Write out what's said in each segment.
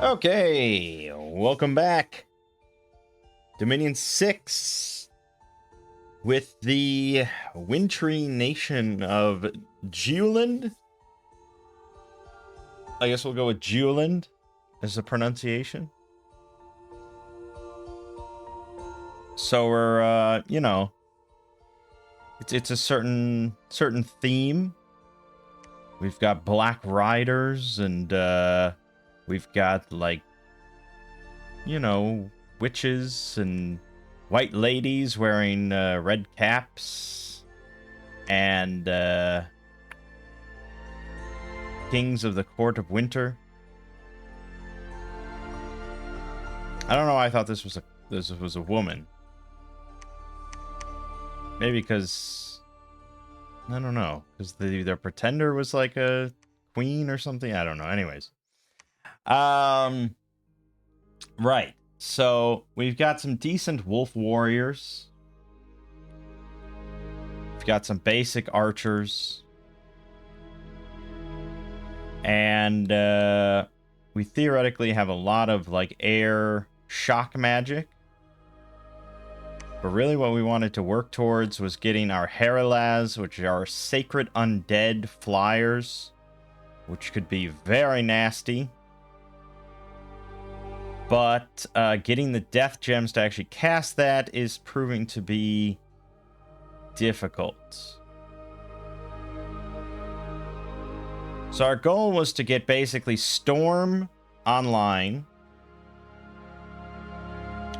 Okay, welcome back. Dominion 6 with the wintry nation of Geolland. I guess we'll go with Geolland as the pronunciation. So we're, it's a certain theme. We've got Black Riders and we've got like, witches and white ladies wearing red caps and kings of the court of winter. I don't know why I thought this was a woman. Maybe because I don't know, because their pretender was like a queen or something. I don't know. Anyways, right. So we've got some decent wolf warriors. We've got some basic archers. And we theoretically have a lot of like air shock magic. But really what we wanted to work towards was getting our Heralaz, which are our sacred undead flyers, which could be very nasty. But getting the death gems to actually cast that is proving to be difficult. So our goal was to get basically Storm online,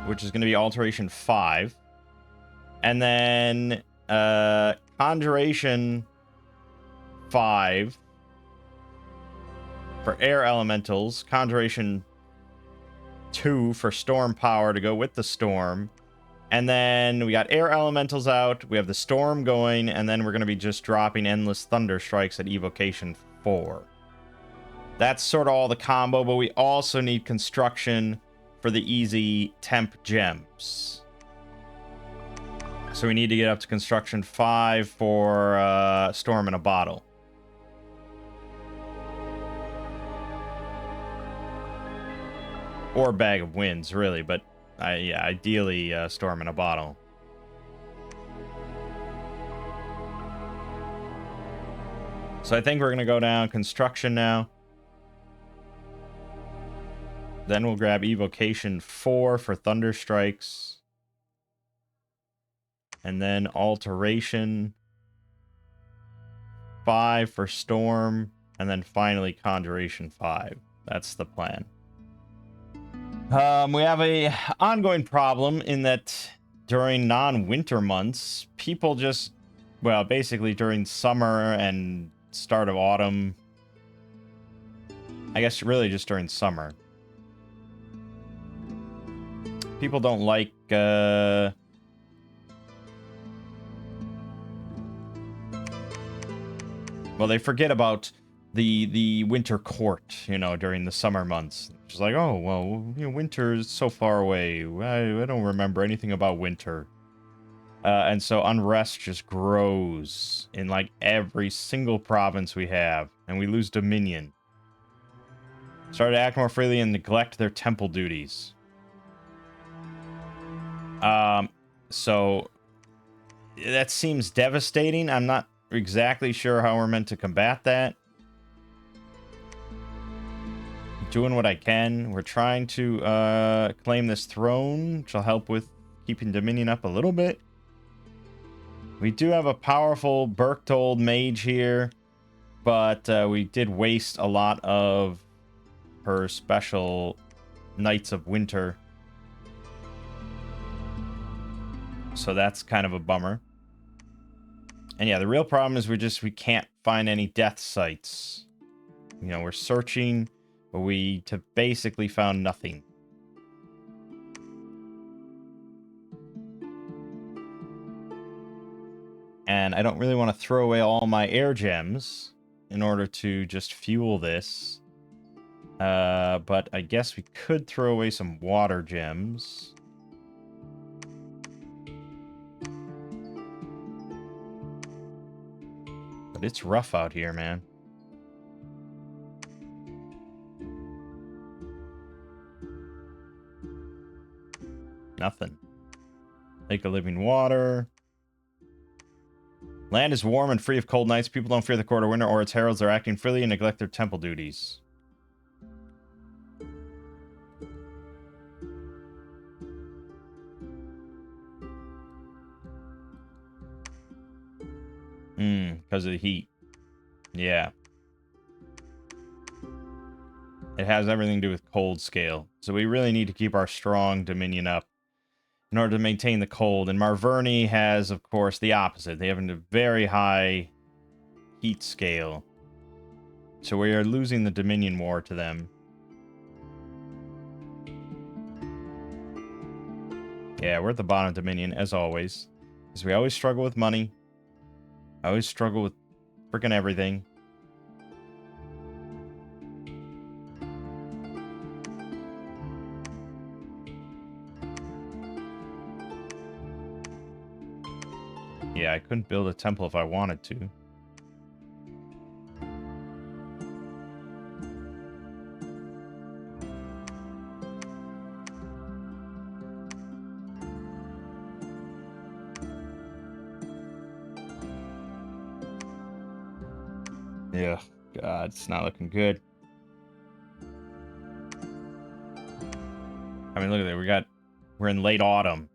which is going to be Alteration 5. And then Conjuration 5 for air elementals. Conjuration 2 for storm power to go with the storm. And then we got air elementals out. We have the storm going. And then we're going to be just dropping endless thunder strikes at Evocation 4. That's sort of all the combo. But we also need construction for the easy temp gems. So we need to get up to construction 5 for Storm in a Bottle. Or Bag of Winds, really, but yeah, ideally Storm in a Bottle. So I think we're going to go down construction now. Then we'll grab Evocation 4 for Thunder Strikes. And then Alteration 5 for Storm. And then finally Conjuration 5. That's the plan. We have a ongoing problem in that during non-winter months, people just, well, basically during summer and start of autumn, I guess really just during summer, people don't like, well, they forget about the winter court, during the summer months. It's like, oh, well, winter is so far away. I don't remember anything about winter. And so unrest just grows in like every single province we have, and we lose dominion. Start to act more freely and neglect their temple duties. So that seems devastating. I'm not exactly sure how we're meant to combat that. Doing what I can. We're trying to claim this throne, which will help with keeping Dominion up a little bit. We do have a powerful Berchtold mage here, but we did waste a lot of her special Knights of Winter. So that's kind of a bummer. And yeah, the real problem is we can't find any death sites. We're searching, but we basically found nothing. And I don't really want to throw away all my air gems in order to just fuel this. But I guess we could throw away some water gems. But it's rough out here, man. Nothing. Lake of living water. Land is warm and free of cold nights. People don't fear the court of winter or its heralds. Are acting freely and neglect their temple duties. Because of the heat. Yeah. It has everything to do with cold scale. So we really need to keep our strong dominion up in order to maintain the cold. And Marverni has, of course, the opposite. They have a very high heat scale. So we are losing the Dominion War to them. Yeah, we're at the bottom of Dominion, as always. Because we always struggle with money. I always struggle with freaking everything. Yeah, I couldn't build a temple if I wanted to. Yeah, God, it's not looking good. I mean, look at that. We're in late autumn.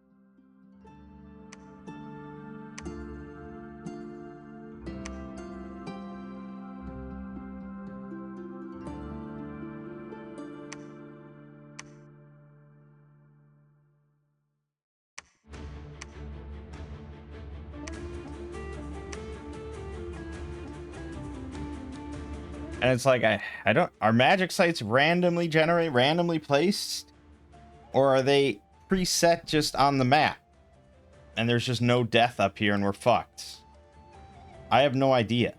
And it's like, I don't... Are magic sites randomly placed? Or are they preset just on the map? And there's just no death up here and we're fucked. I have no idea.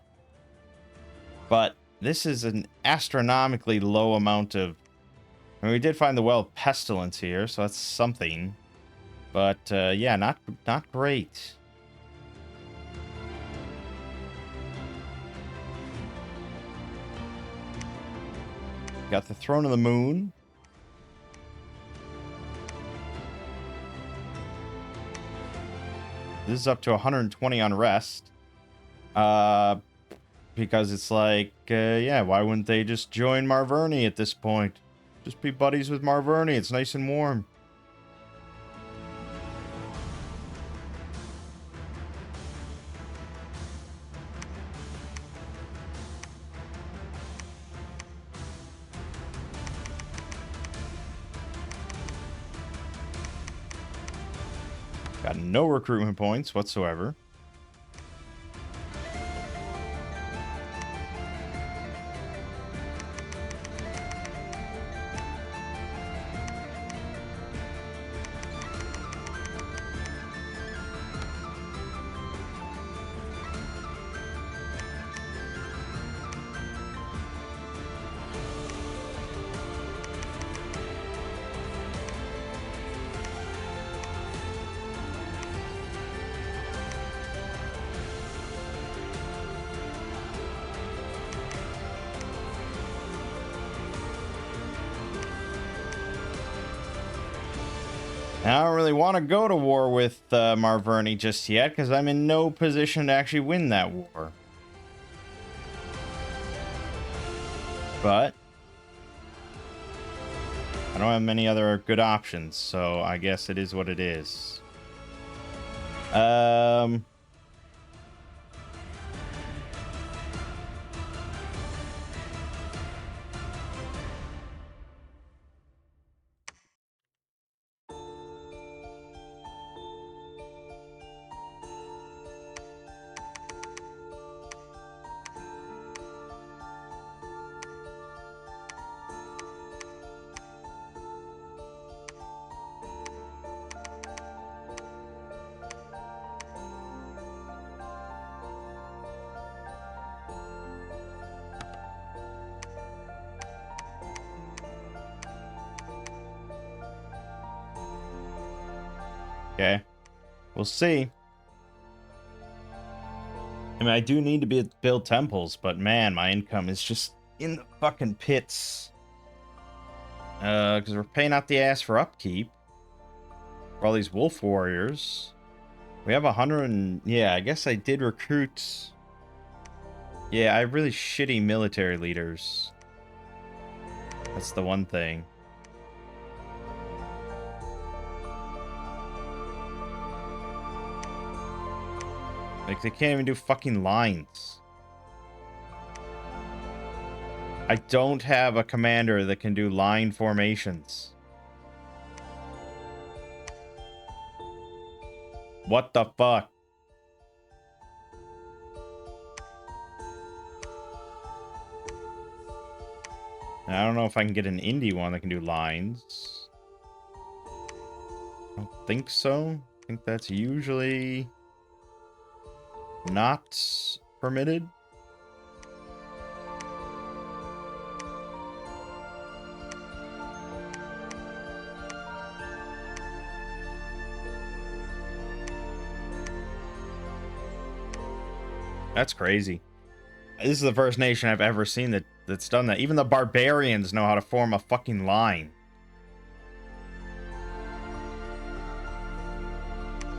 But this is an astronomically low amount of... I mean, we did find the Well of Pestilence here, so that's something. But, yeah, not great. Got the Throne of the Moon. This is up to 120 unrest. Because it's like, yeah, why wouldn't they just join Marverni at this point? Just be buddies with Marverni. It's nice and warm. Got no recruitment points whatsoever. I don't really want to go to war with Marverni just yet, because I'm in no position to actually win that war. But I don't have many other good options, so I guess it is what it is. Okay. We'll see. I mean, I do need to build temples, but man, my income is just in the fucking pits. Because we're paying out the ass for upkeep. For all these wolf warriors. We have 100 and... Yeah, I guess I did recruit... Yeah, I have really shitty military leaders. That's the one thing. Like, they can't even do fucking lines. I don't have a commander that can do line formations. What the fuck? And I don't know if I can get an indie one that can do lines. I don't think so. I think that's usually not permitted. That's crazy. This is the first nation I've ever seen that's done that. Even the barbarians know how to form a fucking line.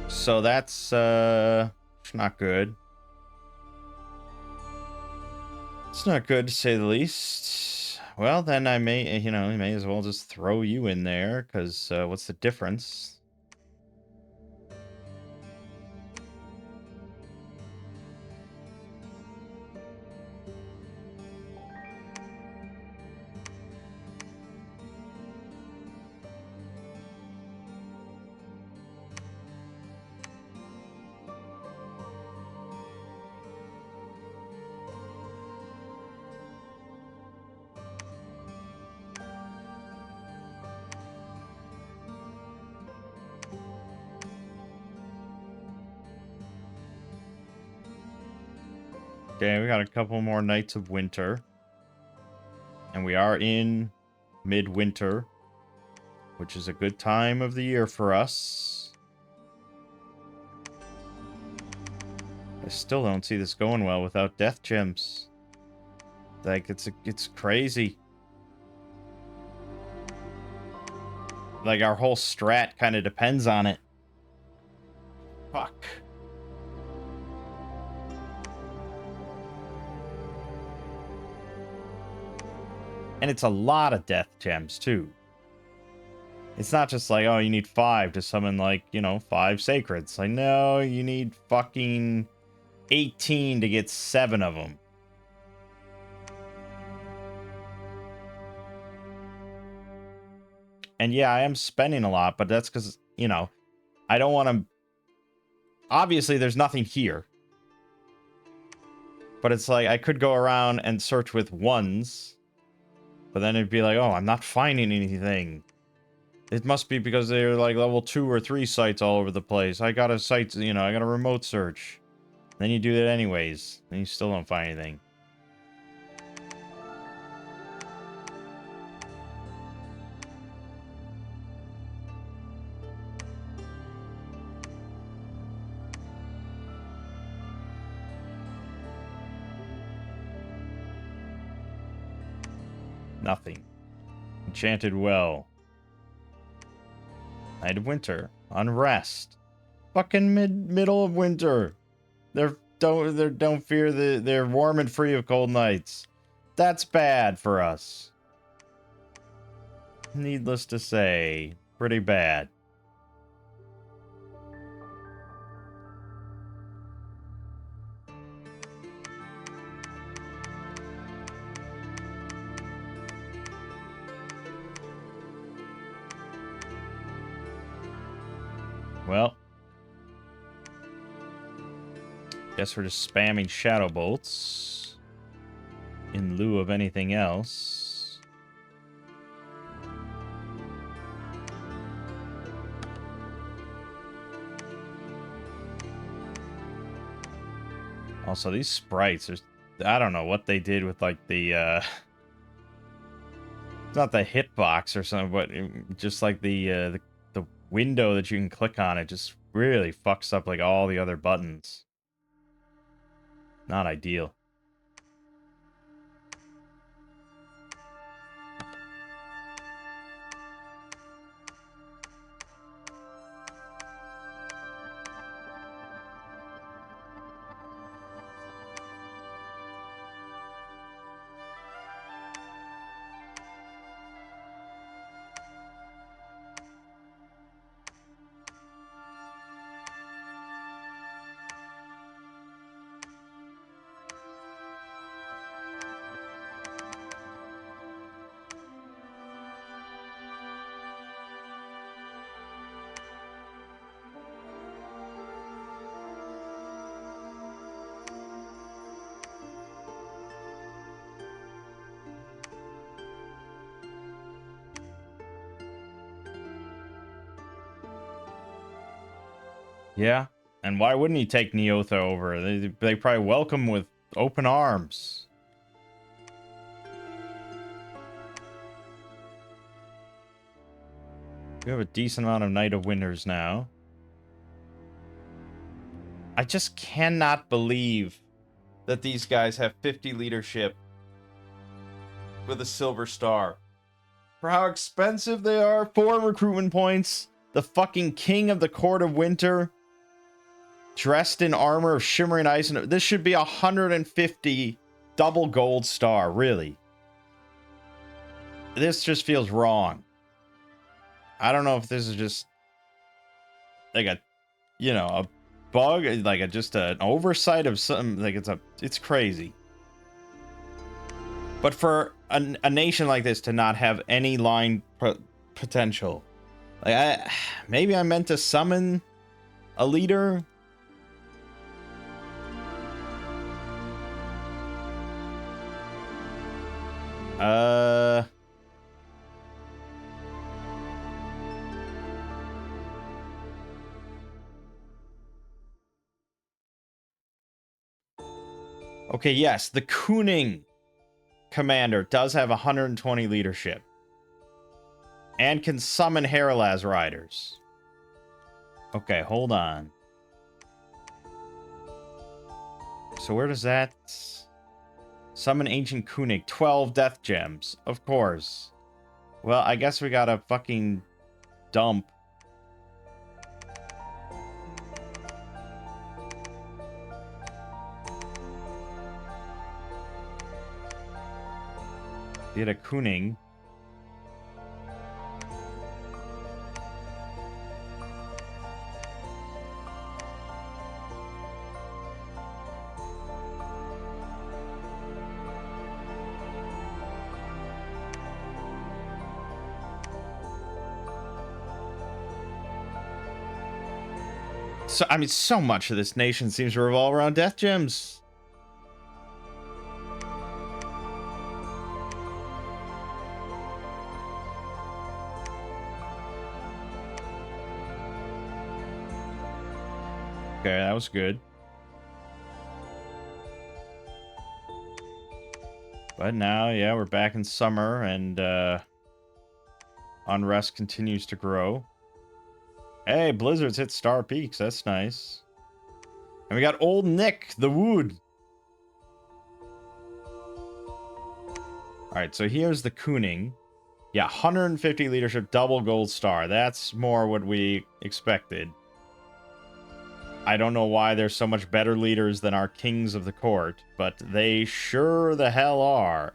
So that's not good. It's not good to say the least. Well, then I may, you know, I may as well just throw you in there, because what's the difference? Okay, we got a couple more nights of winter. And we are in midwinter, which is a good time of the year for us. I still don't see this going well without death gems. Like, it's crazy. Like, our whole strat kind of depends on it. Fuck. And it's a lot of death gems, too. It's not just like, oh, you need 5 to summon, like, you know, 5 sacreds. Like, no, you need fucking 18 to get 7 of them. And yeah, I am spending a lot, but that's because, you know, I don't want to... Obviously, there's nothing here. But it's like, I could go around and search with ones. But then it'd be like, oh, I'm not finding anything. It must be because they're like level 2 or 3 sites all over the place. I got a site, you know, I got a remote search. Then you do that anyways. And you still don't find anything. Nothing. Enchanted Well. Night of Winter. Unrest. Fucking middle of winter. Don't fear they're warm and free of cold nights. That's bad for us. Needless to say, pretty bad. Well, guess we're just spamming shadow bolts in lieu of anything else. Also, these sprites, I don't know what they did with, like, the, it's not the hitbox or something, but just, like, the window that you can click on, it just really fucks up, like, all the other buttons. Not ideal. Yeah. And why wouldn't he take Neotha over? They probably welcome with open arms. We have a decent amount of Night of Winters now. I just cannot believe that these guys have 50 leadership with a silver star. For how expensive they are, 4 recruitment points, the fucking king of the Court of Winter, dressed in armor of shimmering ice, and this should be 150 double gold star, really. This just feels wrong. I don't know if this is just like a, you know, a bug, like just an oversight of something. Like it's crazy. But for a nation like this to not have any line potential, like maybe I meant to summon a leader. Okay, yes, the Kuning commander does have 120 leadership and can summon Heralaz riders. Okay, hold on. So where does that summon ancient Kuning? 12 death gems, of course. Well, I guess we gotta fucking dump. Get a Kuning. So, I mean, so much of this nation seems to revolve around death gems. Okay, that was good. But now, yeah, we're back in summer, and unrest continues to grow. Hey, blizzards hit Star Peaks. That's nice. And we got Old Nick, the Wood. Alright, so here's the Kuning. Yeah, 150 leadership, double gold star. That's more what we expected. I don't know why they're so much better leaders than our kings of the court, but they sure the hell are.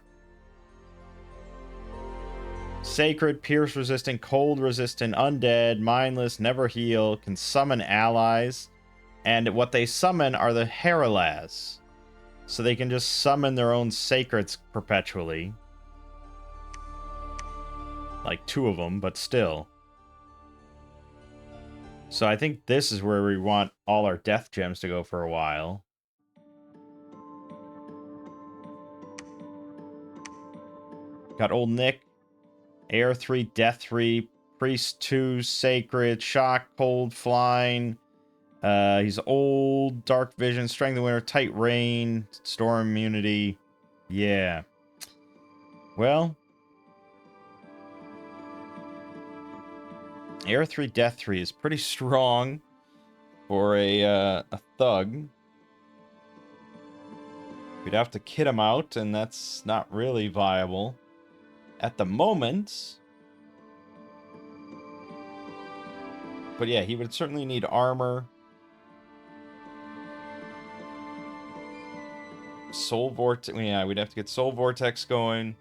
Sacred, pierce resistant, cold resistant, undead, mindless, never heal, can summon allies. And what they summon are the Heralaz. So they can just summon their own sacreds perpetually. Like 2 of them, but still. So I think this is where we want all our death gems to go for a while. Got Old Nick. Air 3, Death 3, Priest 2, Sacred, Shock, Cold, Flying. He's old, Dark Vision, Strength of Winter, Tight Rain, Storm Immunity. Yeah. Well. Air 3, Death 3 is pretty strong for a thug. We'd have to kit him out, and that's not really viable at the moment. But yeah, he would certainly need armor. Soul Vortex. Yeah, we'd have to get Soul Vortex going.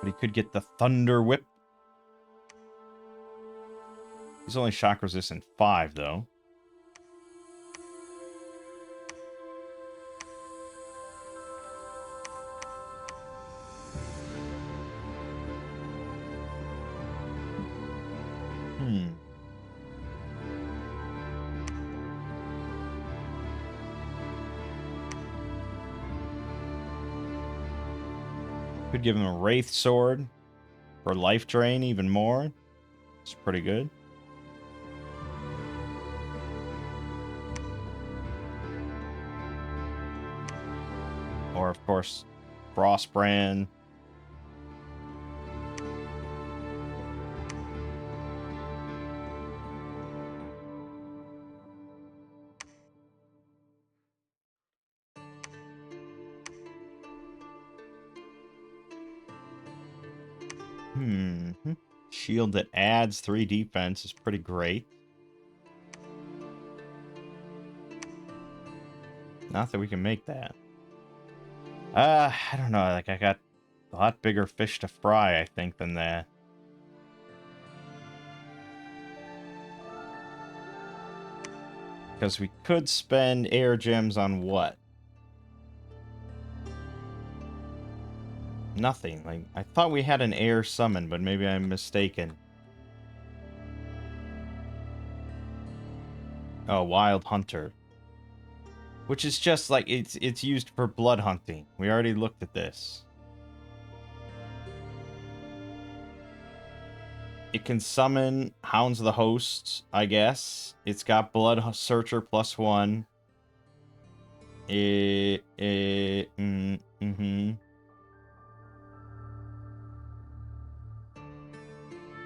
But he could get the Thunder Whip. He's only shock resistant 5, though. Could give him a Wraith Sword for life drain even more. It's pretty good. Or, of course, Frostbrand. Shield that adds 3 defense is pretty great. Not that we can make that. I don't know. Like, I got a lot bigger fish to fry, I think, than that. Because we could spend air gems on what? Nothing. Like, I thought we had an air summon, but maybe I'm mistaken. Oh, Wild Hunter. Which is just like, it's used for blood hunting. We already looked at this. It can summon Hounds of the Host, I guess. It's got Blood Searcher +1.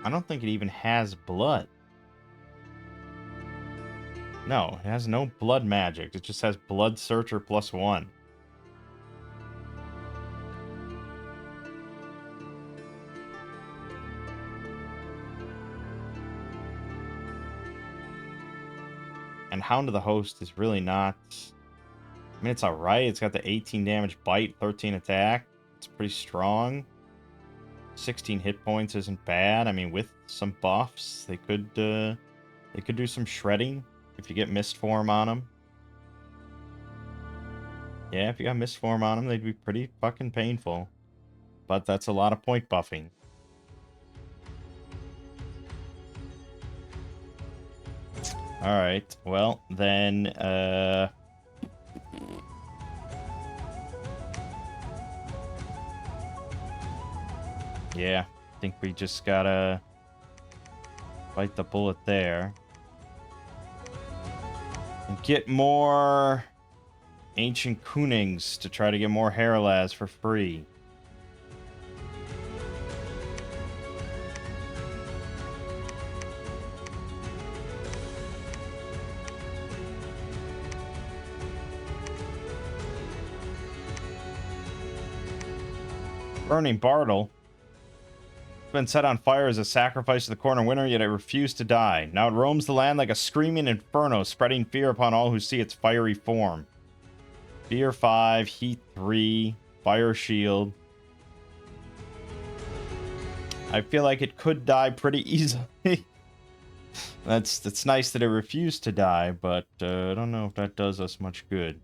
I don't think it even has blood. No, it has no blood magic. It just has Blood Searcher +1. And Hound of the Host is really not... I mean, it's alright. It's got the 18 damage bite, 13 attack. It's pretty strong. 16 hit points isn't bad. I mean, with some buffs, they could do some shredding if you get Mist Form on them. Yeah, if you got Mist Form on them, they'd be pretty fucking painful. But that's a lot of point buffing. Alright, well, then, yeah, I think we just gotta bite the bullet there. And get more Ancient Kunings to try to get more Heralaz for free. Burning Bartle. It's been set on fire as a sacrifice to the corner winter, yet it refused to die. Now it roams the land like a screaming inferno, spreading fear upon all who see its fiery form. Fear 5, Heat 3, Fire Shield. I feel like it could die pretty easily. That's nice that it refused to die, but I don't know if that does us much good.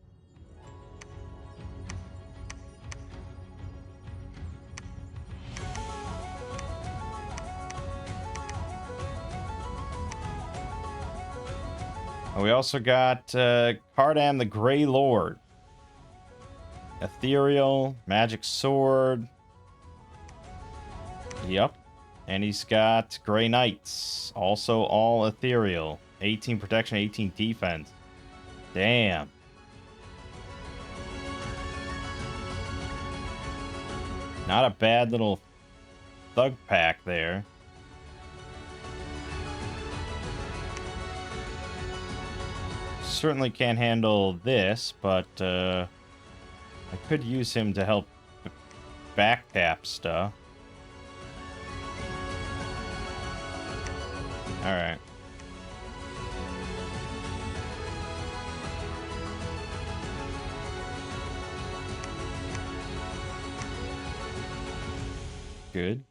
We also got Cardam the Grey Lord. Ethereal, Magic Sword. Yep. And he's got Grey Knights. Also all ethereal. 18 protection, 18 defense. Damn. Not a bad little thug pack there. Certainly can't handle this, but I could use him to help back tap stuff. Alright. Good.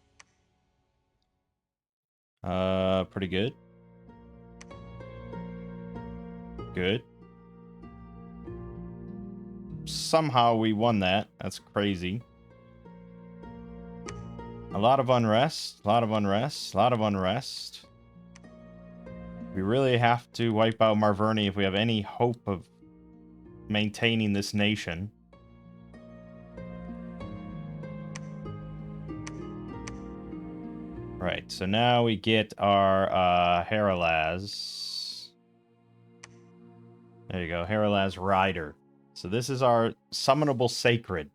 Pretty good. good. Somehow we won that. That's crazy. A lot of unrest. A lot of unrest. A lot of unrest. We really have to wipe out Marverni if we have any hope of maintaining this nation. Right, so now we get our Heralaz. There you go, Heralaz Rider. So this is our summonable sacred.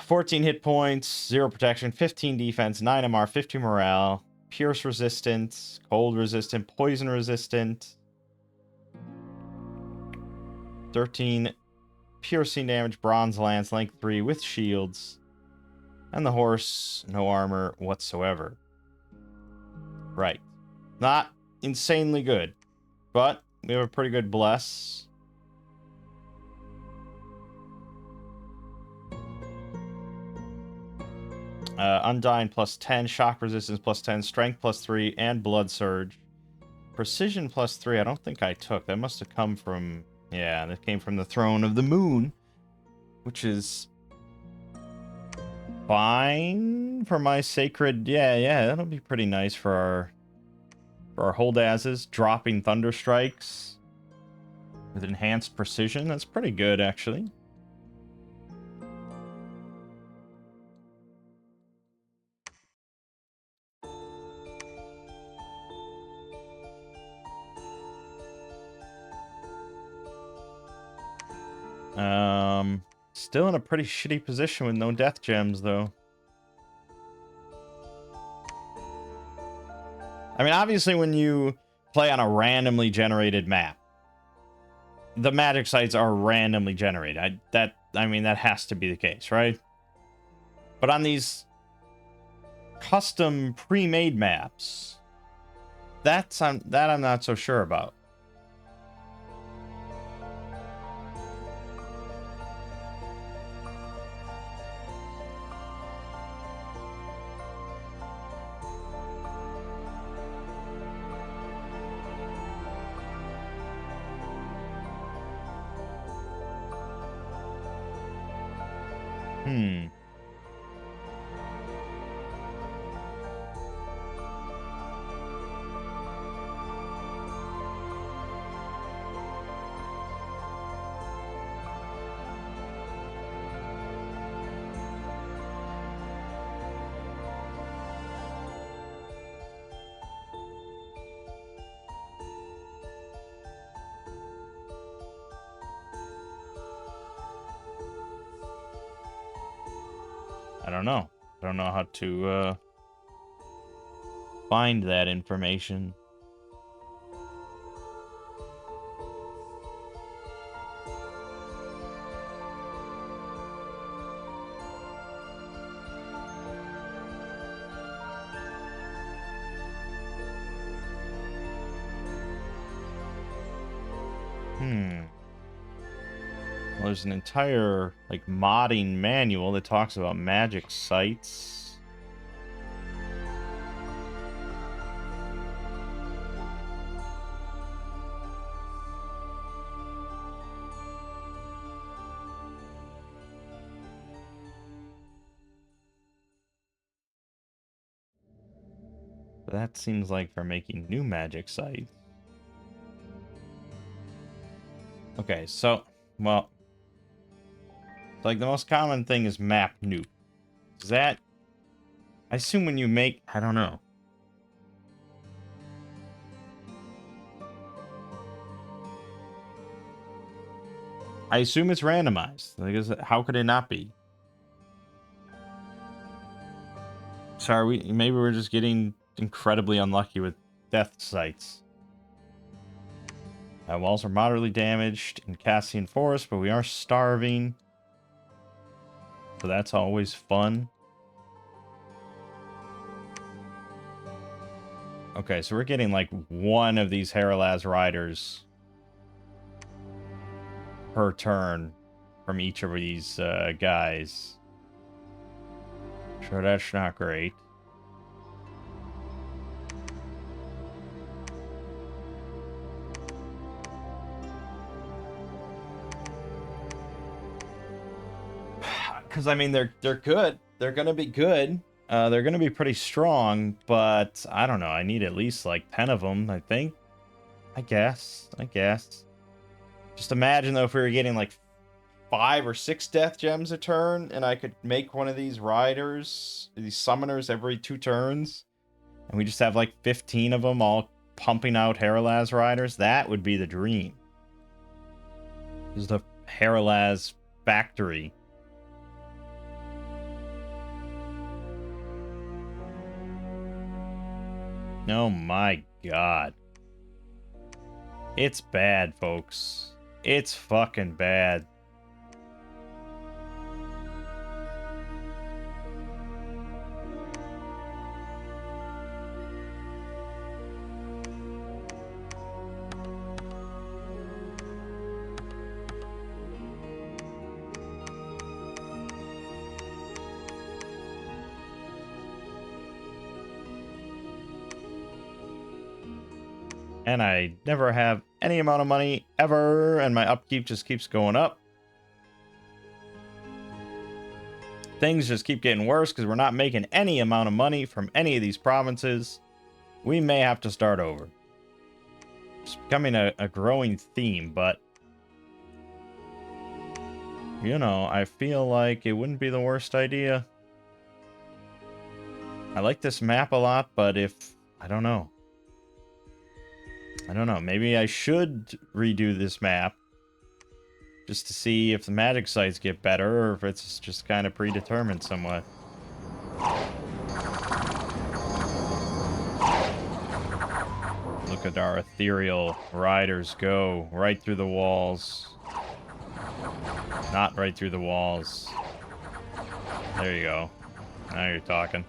14 hit points, 0 protection, 15 defense, 9 MR, 50 morale, pierce resistant, cold resistant, poison resistant, 13 piercing damage, bronze lance, length 3 with shields, and the horse, no armor whatsoever. Right. Not insanely good, but we have a pretty good bless. Undying plus 10, shock resistance plus 10, strength plus 3, and blood surge. Precision plus 3, I don't think I took. That must have come from... Yeah, that came from the Throne of the Moon, which is fine for my sacred... Yeah, that'll be pretty nice for our Holdazes. Dropping Thunder Strikes with enhanced precision. That's pretty good, actually. Still in a pretty shitty position with no death gems, though. I mean, obviously, when you play on a randomly generated map, the magic sites are randomly generated. I mean, that has to be the case, right? But on these custom pre-made maps, that I'm not so sure about. I don't know. I don't know how to find that information. Well, there's an entire, like, modding manual that talks about magic sites. But that seems like for making new magic sites. Okay, so, well, like, the most common thing is map nuke. Is that... I assume when you make... I don't know. I assume it's randomized. Like, how could it not be? So maybe we're just getting incredibly unlucky with death sites. Walls are moderately damaged in Cassian Forest, but we are starving. So that's always fun. Okay, so we're getting like one of these Heralaz riders per turn from each of these guys. Sure, that's not great. because I mean they're good. They're gonna be good. They're gonna be pretty strong, but I don't know. I need at least like 10 of them, I think. I guess. Just imagine though if we were getting like 5 or 6 death gems a turn, and I could make one of these riders, these summoners every 2 turns, and we just have like 15 of them all pumping out Heralaz riders. That would be the dream. This is the Heralaz factory. Oh my god. It's bad, folks. It's fucking bad. And I never have any amount of money ever, and my upkeep just keeps going up. Things just keep getting worse because we're not making any amount of money from any of these provinces. We may have to start over. It's becoming a growing theme, but you know, I feel like it wouldn't be the worst idea. I like this map a lot, but I don't know. Maybe I should redo this map just to see if the magic sites get better or if it's just kind of predetermined somewhat. Look at our ethereal riders go right through the walls. Not right through the walls. There you go. Now you're talking.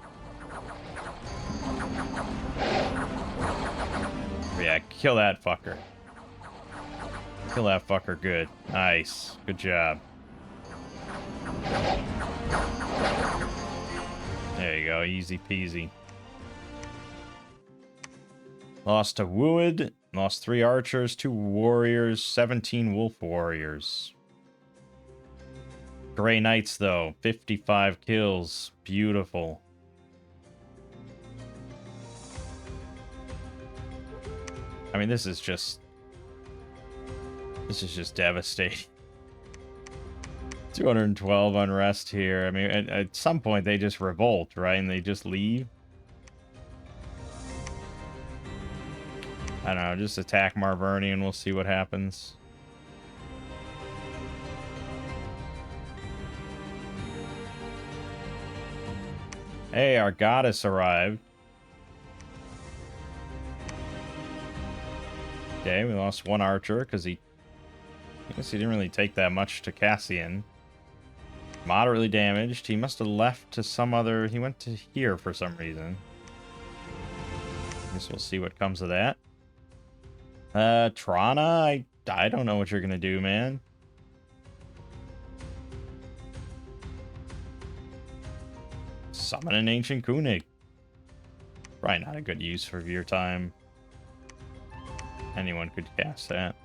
Yeah, kill that fucker. Kill that fucker good. Nice. Good job. There you go. Easy peasy. Lost to Wood. Lost 3 archers, 2 warriors, 17 wolf warriors. Grey Knights, though. 55 kills. Beautiful. I mean, this is just devastating. 212 unrest here. I mean, at some point they just revolt, right? And they just leave. I don't know, just attack Marverni and we'll see what happens. Hey, our goddess arrived. Okay, we lost 1 archer because I guess he didn't really take that much to Cassian. Moderately damaged. He must have left to some other... He went to here for some reason. Guess we'll see what comes of that. Trana, I don't know what you're gonna do, man. Summon an Ancient Kunig. Probably not a good use for your time. Anyone could cast that.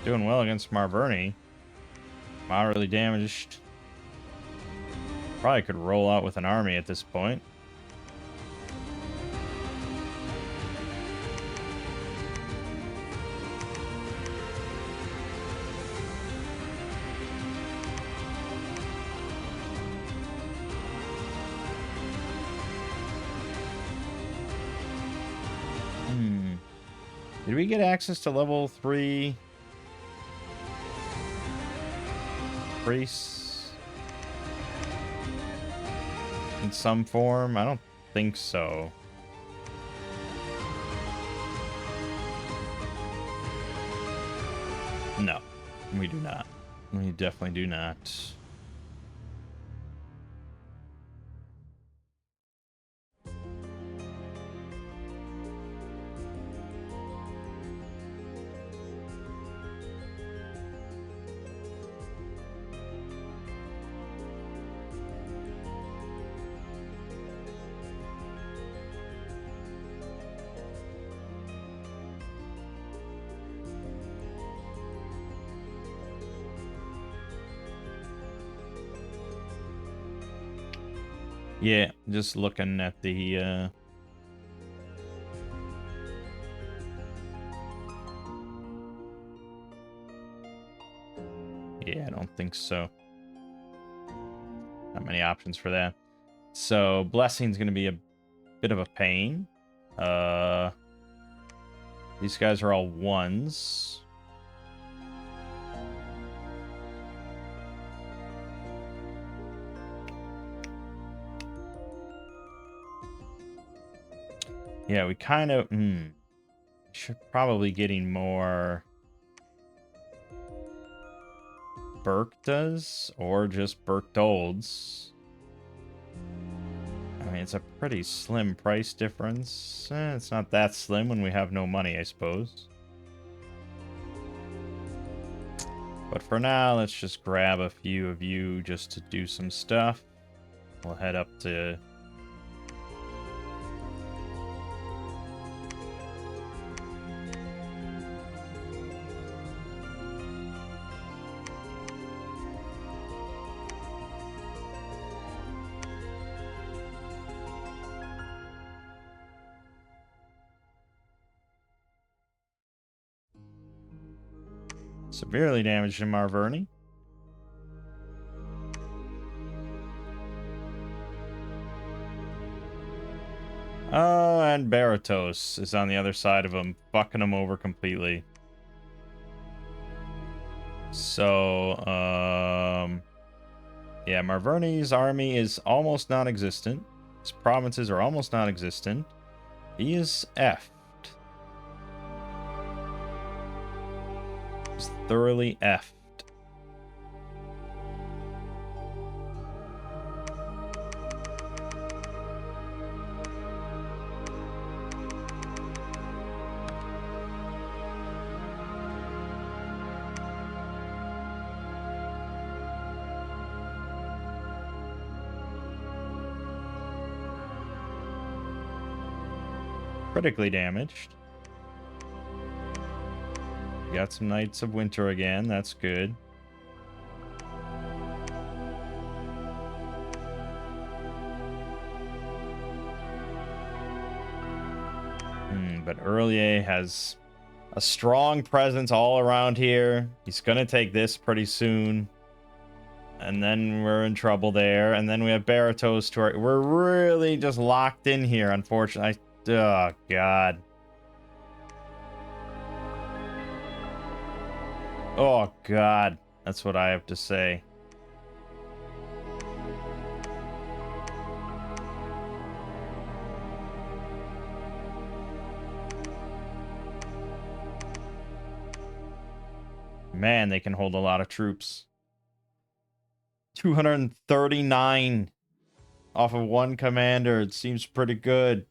Doing well against Marverni. Moderately damaged. Probably could roll out with an army at this point. Did we get access to level 3 priests in some form? I don't think so. No, we do not. We definitely do not. Yeah, just looking at the yeah, I don't think so. Not many options for that. So blessing's gonna be a bit of a pain. These guys are all ones. Yeah, we kind of should probably getting more Berktas or just Berktolds. I mean, it's a pretty slim price difference. It's not that slim when we have no money, I suppose. But for now, let's just grab a few of you just to do some stuff. We'll head up to... severely damaged in Marverni. Oh, and Baratos is on the other side of him, fucking him over completely. So, yeah, Marverni's army is almost non-existent. His provinces are almost non-existent. He is effed. He's thoroughly effed. Critically damaged. Got some Knights of Winter again. That's good. But Earlier has a strong presence all around here. He's gonna take this pretty soon. And then we're in trouble there. And then we have Baratos to our... We're really just locked in here, unfortunately. Oh, God. Oh, God. That's what I have to say. Man, they can hold a lot of troops. 239 off of one commander. It seems pretty good.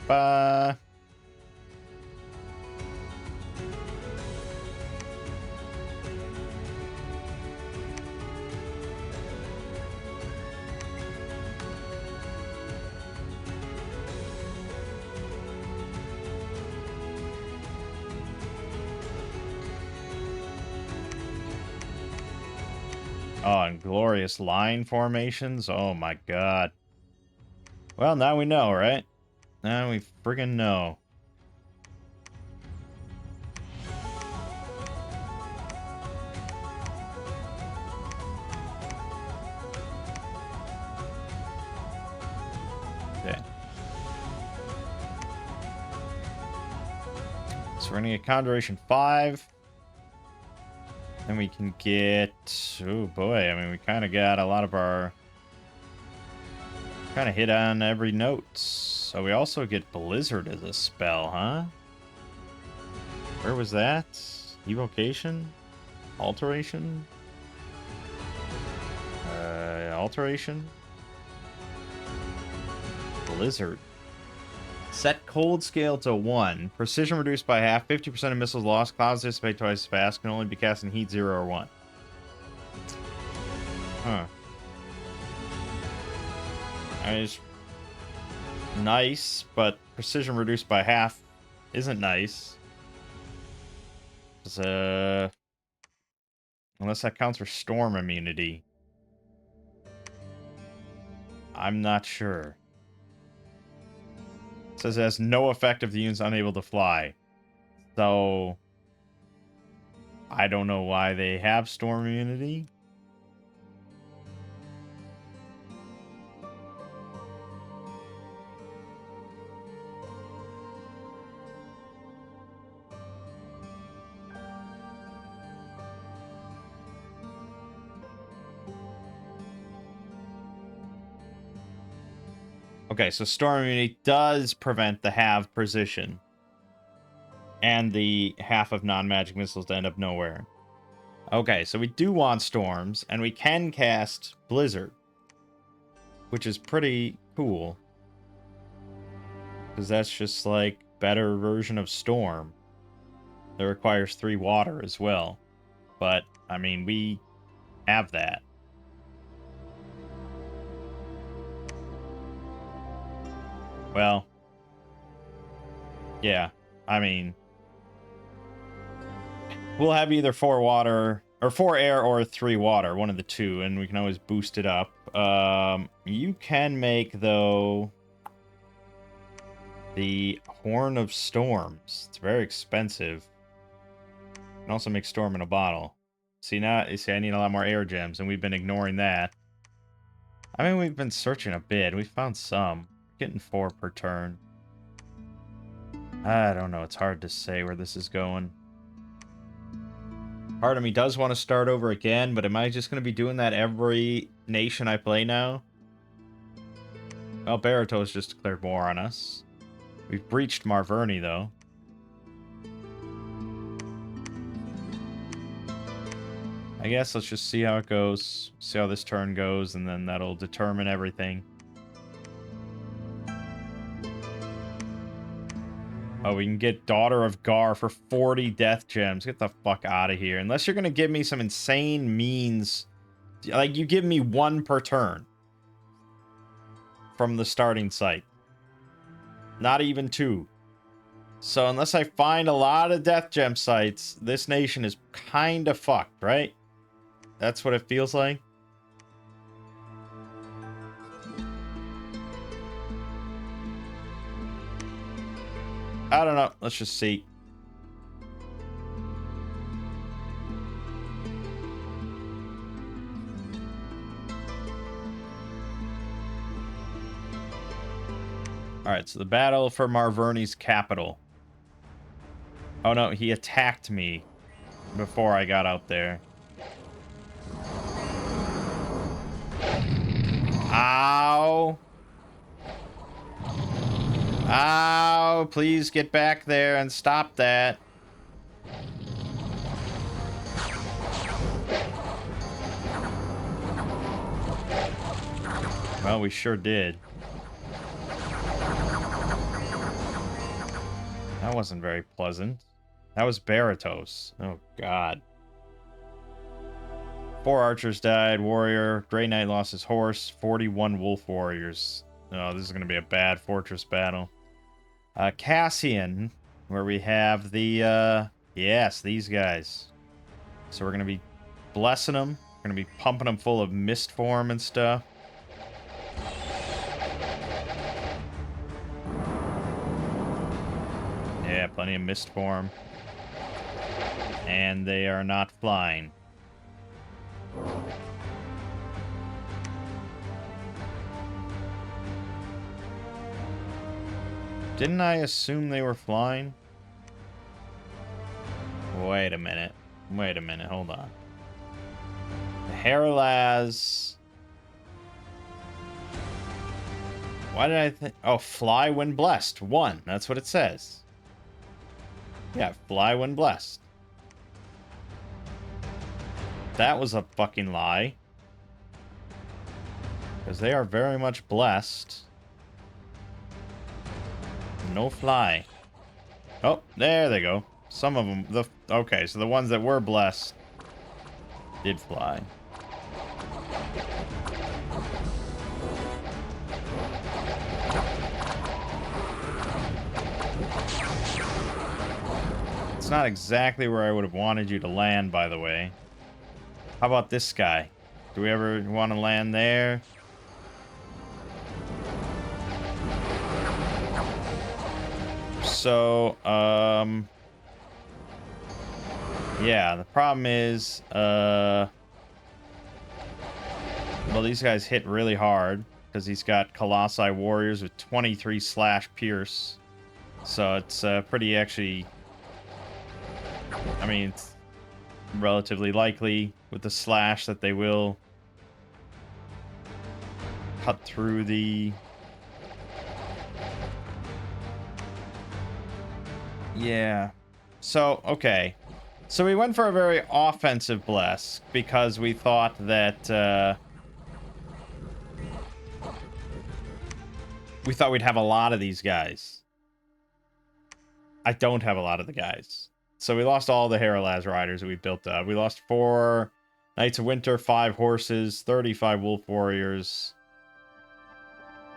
Ba. Oh, and glorious line formations. Oh my God. Well, now we know, right? Now we friggin' know. Okay. So we're gonna get Conjuration 5. Then we can get... Oh boy, I mean, we kind of got a lot of our... Kind of hit on every note. So we also get Blizzard as a spell, huh? Where was that? Evocation? Alteration? Alteration? Blizzard. Set cold scale to 1. Precision reduced by half. 50% of missiles lost. Clouds dissipate twice as fast. Can only be cast in heat 0 or 1. Huh. I mean, it's nice, but precision reduced by half isn't nice. It's, unless that counts for storm immunity. I'm not sure. It says it has no effect if the unit's unable to fly. So, I don't know why they have storm immunity. Okay, so storm immunity does prevent the half precision. And the half of non-magic missiles to end up nowhere. Okay, so we do want storms, and we can cast Blizzard. Which is pretty cool. Because that's just like better version of storm. That requires 3 water as well. But, I mean, we have that. Well, yeah, I mean, we'll have either 4 water, or 4 air or 3 water, one of the two, and we can always boost it up. You can make, though, the Horn of Storms. It's very expensive. You can also make Storm in a bottle. See, now, you see, I need a lot more air gems, and we've been ignoring that. I mean, we've been searching a bit. We found some. Getting 4 per turn. I don't know. It's hard to say where this is going. Part of me does want to start over again, but am I just going to be doing that every nation I play now? Well, Baratos just declared war on us. We've breached Marverni, though. I guess let's just see how it goes. See how this turn goes, and then that'll determine everything. Oh, we can get Daughter of Gar for 40 death gems. Get the fuck out of here. Unless you're going to give me some insane means. Like, you give me 1 per turn. From the starting site. Not even 2. So unless I find a lot of death gem sites, this nation is kind of fucked, right? That's what it feels like. I don't know. Let's just see. Alright, so the battle for Marverni's capital. Oh no, he attacked me before I got out there. Ow! Ow! Please get back there and stop that. Well, we sure did. That wasn't very pleasant. That was Baratos. Oh, God. 4 archers died. Warrior. Grey Knight lost his horse. 41 wolf warriors. Oh, this is going to be a bad fortress battle. Cassian, where we have the, yes, these guys. So we're going to be blessing them. We're going to be pumping them full of mist form and stuff. Yeah, plenty of mist form. And they are not flying. Didn't I assume they were flying? Wait a minute. Wait a minute. Hold on. The Heralaz. Why did I think? Oh, fly when blessed. 1. That's what it says. Yeah, fly when blessed. that was a fucking lie. Because they are very much blessed. No fly. Oh, there they go. Some of them. Okay, so the ones that were blessed did fly. It's not exactly where I would have wanted you to land, by the way. How about this guy? Do we ever want to land there? So, yeah, the problem is, well, these guys hit really hard because he's got Colossi Warriors with 23 slash pierce. So it's pretty actually, I mean, it's relatively likely with the slash that they will cut through the... Yeah. So, okay. So we went for a very offensive bless because we thought that we thought we'd have a lot of these guys. I don't have a lot of the guys. So we lost all the Heralaz riders that we built up. We lost 4 Knights of Winter, 5 horses, 35 Wolf Warriors.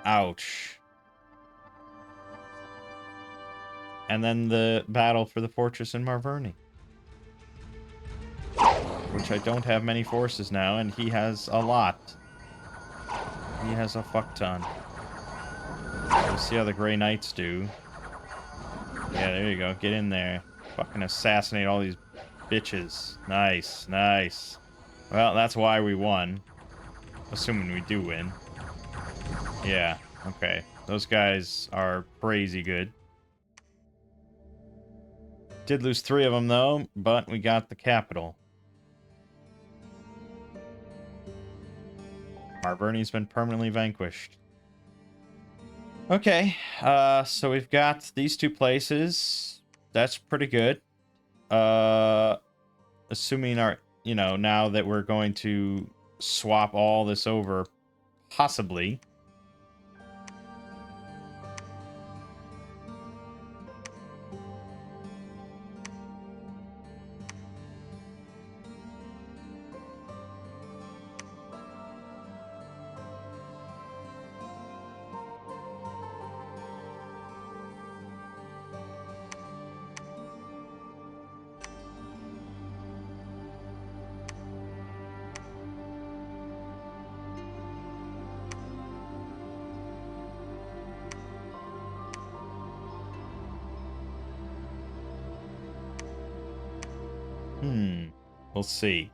Ouch. And then the battle for the fortress in Marverni, which I don't have many forces now, and he has a lot. He has a fuck ton. Let's see how the Grey Knights do. Yeah, there you go. Get in there. Fucking assassinate all these bitches. Nice, nice. Well, that's why we won. Assuming we do win. Yeah, okay. Those guys are crazy good. Did lose 3 of them, though, but we got the capital. Marverni's been permanently vanquished. Okay, so we've got these 2 places. That's pretty good. Assuming our, you know, now that we're going to swap all this over, possibly. We'll see.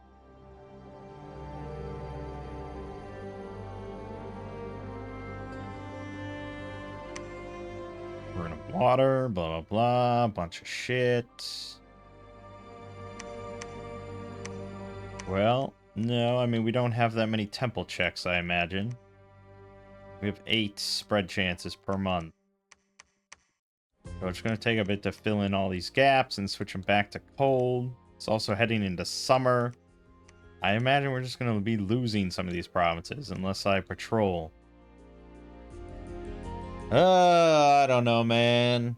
We're in water, blah, blah, blah, bunch of shit. Well, no, I mean, we don't have that many temple checks, I imagine. We have 8 spread chances per month. So it's going to take a bit to fill in all these gaps and switch them back to cold. It's also heading into summer. I imagine we're just going to be losing some of these provinces unless I patrol. I don't know, man.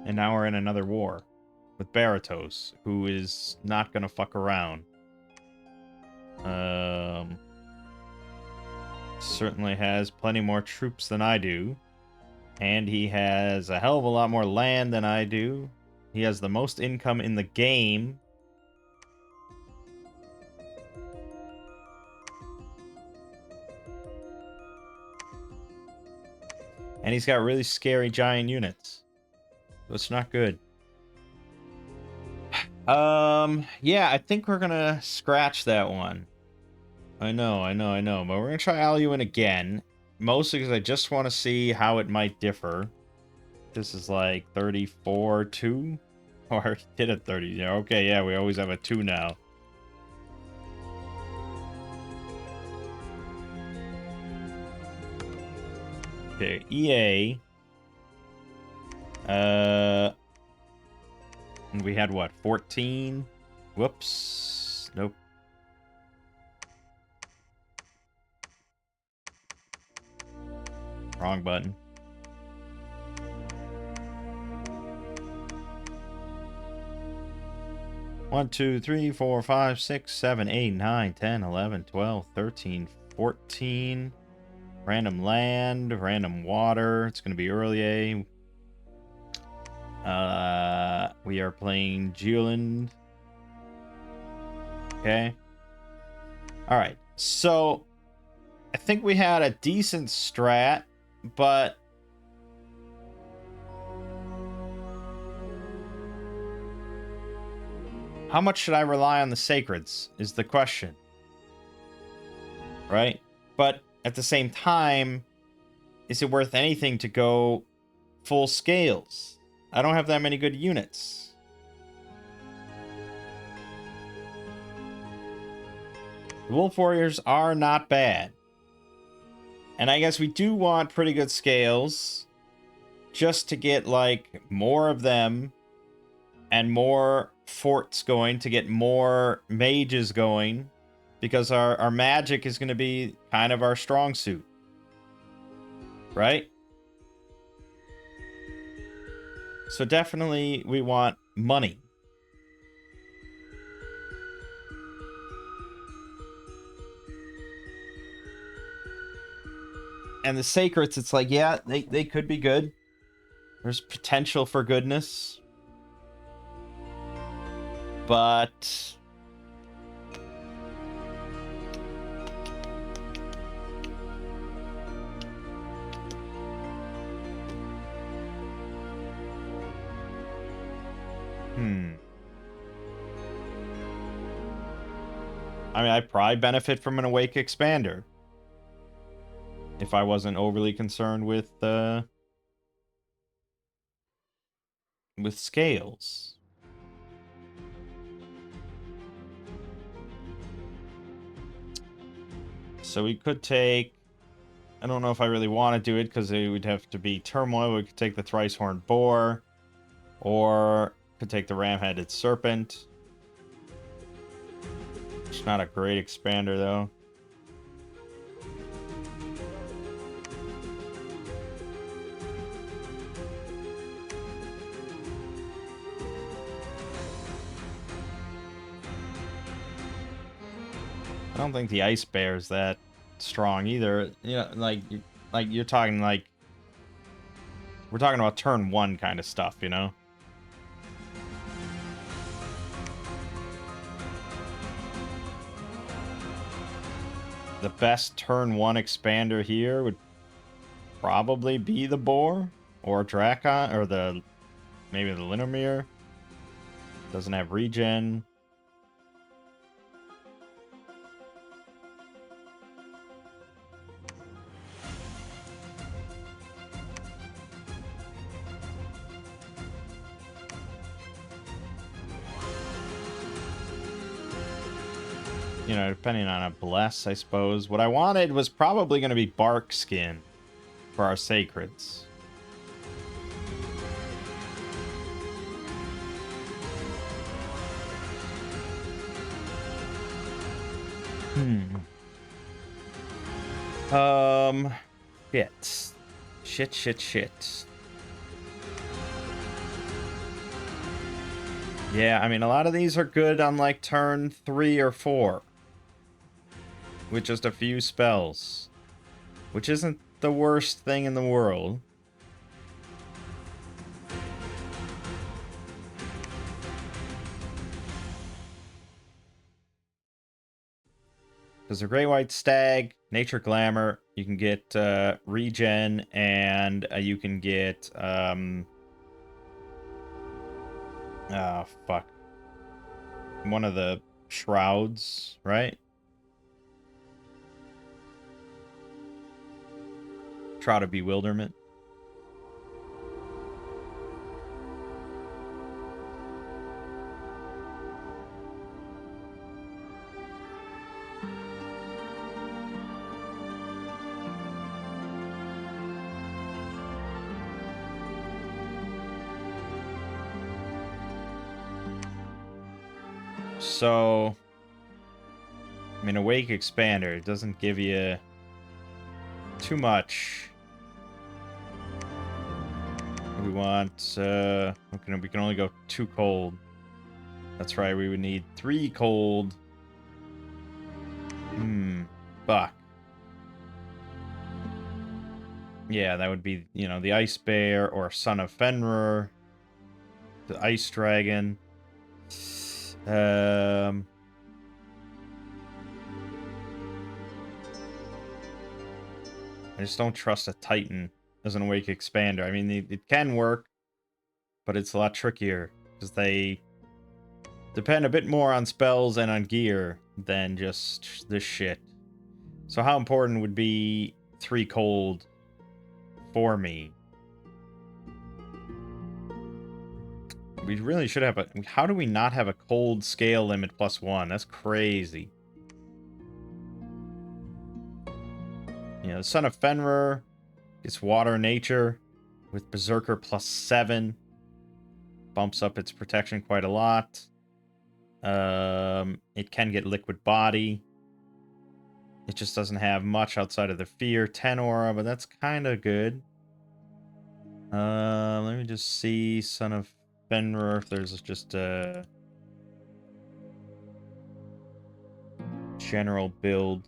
And now we're in another war with Baratos, who is not gonna fuck around. Certainly has plenty more troops than I do. And he has a hell of a lot more land than I do. He has the most income in the game. And he's got really scary giant units. So it's not good. Yeah, I think we're gonna scratch that one. I know. But we're gonna try Aluin again. mostly because I just want to see how it might differ. This is like 34-2? Oh, I already did a 30. Yeah, okay, yeah, we always have a 2 now. Okay, EA. And we had what, 14? Whoops. Nope. Wrong button. One, 2, 3, 4, 5, 6, 7, 8, 9, 10, 11, 12, 13, 14. Random land, random water. It's going to be early A. We are playing Geolland. Okay. All right. So I think we had a decent strat, but how much should I rely on the sacreds is the question. Right? But at the same time, is it worth anything to go full scales? I don't have that many good units. The Wolf Warriors are not bad. And I guess we do want pretty good scales just to get, like, more of them and more forts going, to get more mages going, because our magic is going to be kind of our strong suit. Right? So definitely we want money. And the sacreds, it's like, yeah, they could be good. There's potential for goodness. But I mean, I'd probably benefit from an Awake Expander if I wasn't overly concerned with scales. So we could take... I don't know if I really want to do it, because it would have to be Turmoil. We could take the Thrice-Horned Boar, or could take the Ram-Headed Serpent. It's not a great expander, though. I don't think the Ice Bear is that strong either. You know, like you're talking like... We're talking about turn 1 kind of stuff, you know? The best turn 1 expander here would probably be the Boar, or Drakon, or maybe the Linomir. Doesn't have regen. You know, depending on a Bless, I suppose. What I wanted was probably going to be Bark Skin for our Sacreds. Shit. Yeah, I mean, a lot of these are good on, like, turn 3 or 4. With just a few spells. Which isn't the worst thing in the world. Because the Great White Stag, Nature Glamour, you can get regen, and you can get... oh, fuck. One of the shrouds, right? Trout of Bewilderment. So, I mean, Awake Expander doesn't give you too much. We want, we can only go 2 cold. That's right, we would need 3 cold. Fuck. Yeah, that would be, you know, the Ice Bear or Son of Fenrir. The Ice Dragon. I just don't trust a Titan as an Awake Expander. I mean, it can work, but it's a lot trickier because they depend a bit more on spells and on gear than just this shit. So how important would be 3 cold for me? We really should have a... How do we not have a cold scale limit +1? That's crazy. You know, the Son of Fenrir gets Water Nature with Berserker +7. Bumps up its protection quite a lot. It can get Liquid Body. It just doesn't have much outside of the Fear 10 aura, but that's kind of good. Let me just see Son of Fenrir if there's just a general build.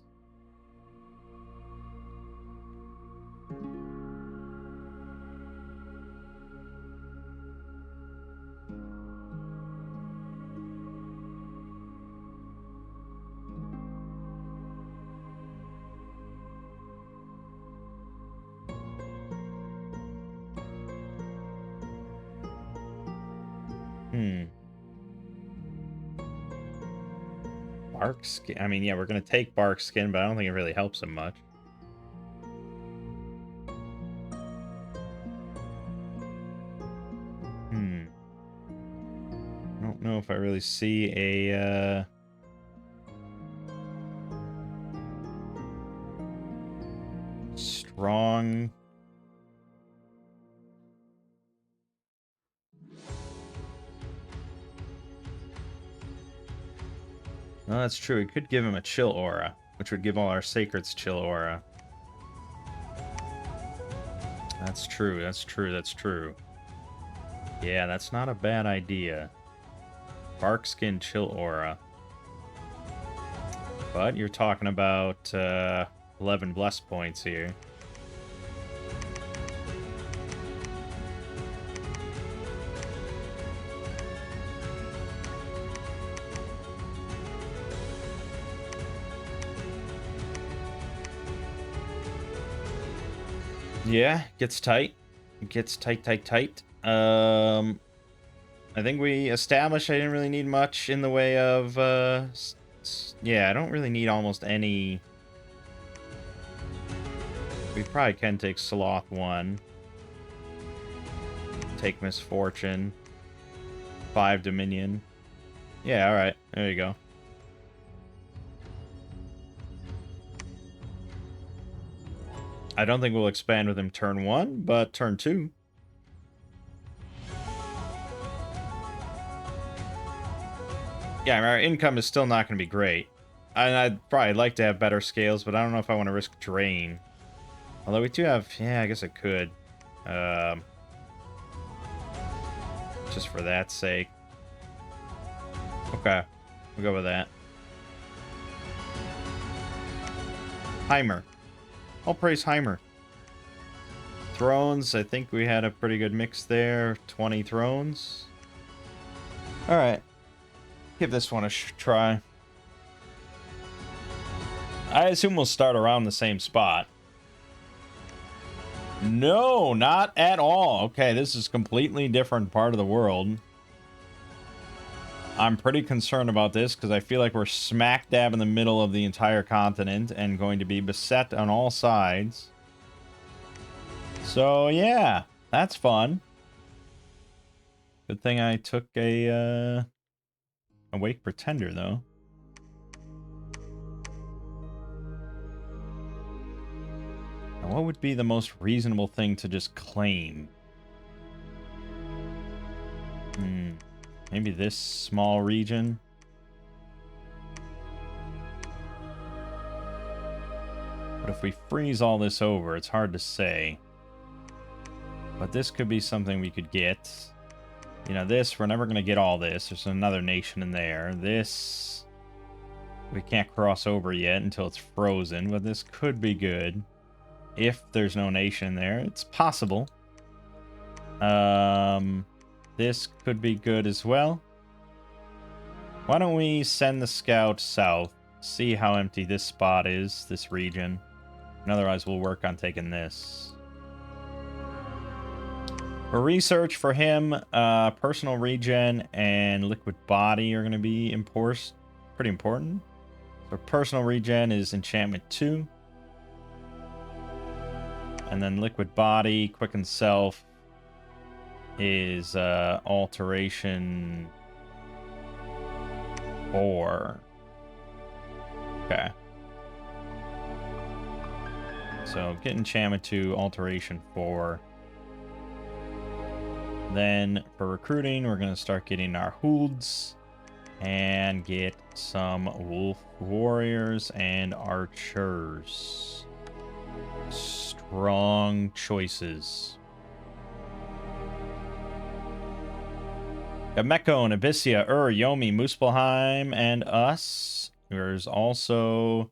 Bark Skin. I mean, yeah, we're going to take Bark Skin, but I don't think it really helps him much. I don't know if I really see a... strong... No, that's true. It could give him a Chill Aura, which would give all our Sacreds Chill Aura. That's true, that's true, that's true. Yeah, that's not a bad idea. Bark Skin Chill Aura. But you're talking about 11 Bless points here. Yeah, gets tight. Gets tight, tight, tight. I think we established I didn't really need much in the way of, yeah, I don't really need almost any. We probably can take Sloth 1. Take Misfortune. 5 Dominion. Yeah, alright. There you go. I don't think we'll expand with him turn 1, but turn 2. Yeah, our income is still not going to be great. And I'd probably like to have better scales, but I don't know if I want to risk Drain. Although we do have... Yeah, I guess I could. Just for that sake. Okay. We'll go with that. Heimer. I'll praise Heimer. Thrones, I think we had a pretty good mix there. 20 thrones. Alright. Give this one a try. I assume we'll start around the same spot. No, not at all. Okay, this is a completely different part of the world. I'm pretty concerned about this because I feel like we're smack dab in the middle of the entire continent and going to be beset on all sides. So yeah, that's fun. Good thing I took a Awake Pretender though. Now, what would be the most reasonable thing to just claim? Maybe this small region. But if we freeze all this over, it's hard to say. But this could be something we could get. You know, this, we're never going to get all this. There's another nation in there. This, we can't cross over yet until it's frozen. But this could be good. If there's no nation in there, it's possible. This could be good as well. Why don't we send the scout south, see how empty this spot is, this region. And otherwise, we'll work on taking this. For research for him, personal regen and liquid body are going to be pretty important. So personal regen is enchantment 2. And then liquid body, quicken self is alteration 4. Okay. So get enchantment 2, alteration 4. Then for recruiting, we're going to start getting our hoods and get some wolf warriors and archers. Strong choices. Got Mecco and Abyssia, Yomi, Muspelheim, and us. There's also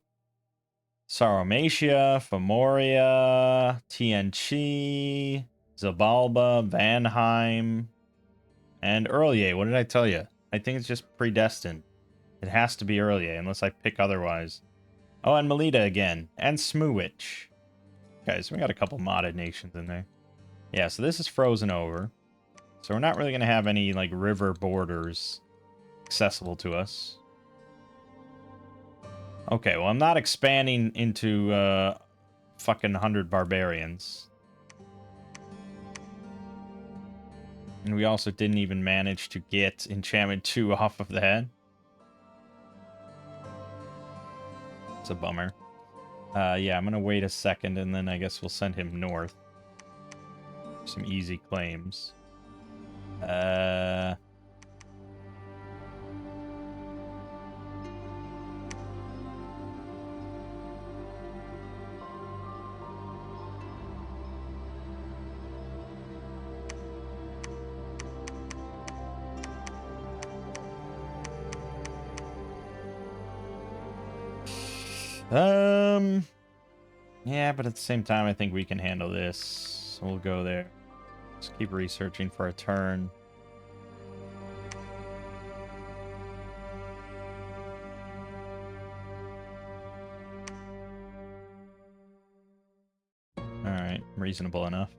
Saromatia, Femoria, Tianchi, Zabalba, Vanheim, and Earlier. What did I tell you? I think it's just predestined. It has to be Earlier, unless I pick otherwise. Oh, and Melita again. And Smoowich. Okay, so we got a couple modded nations in there. Yeah, so this is frozen over. So we're not really going to have any, like, river borders accessible to us. Okay, well, I'm not expanding into, fucking 100 barbarians. And we also didn't even manage to get enchantment 2 off of that. It's a bummer. Yeah, I'm going to wait a second, and then I guess we'll send him north. Some easy claims. Yeah, but at the same time, I think we can handle this. So we'll go there. Just keep researching for a turn. Alright, reasonable enough.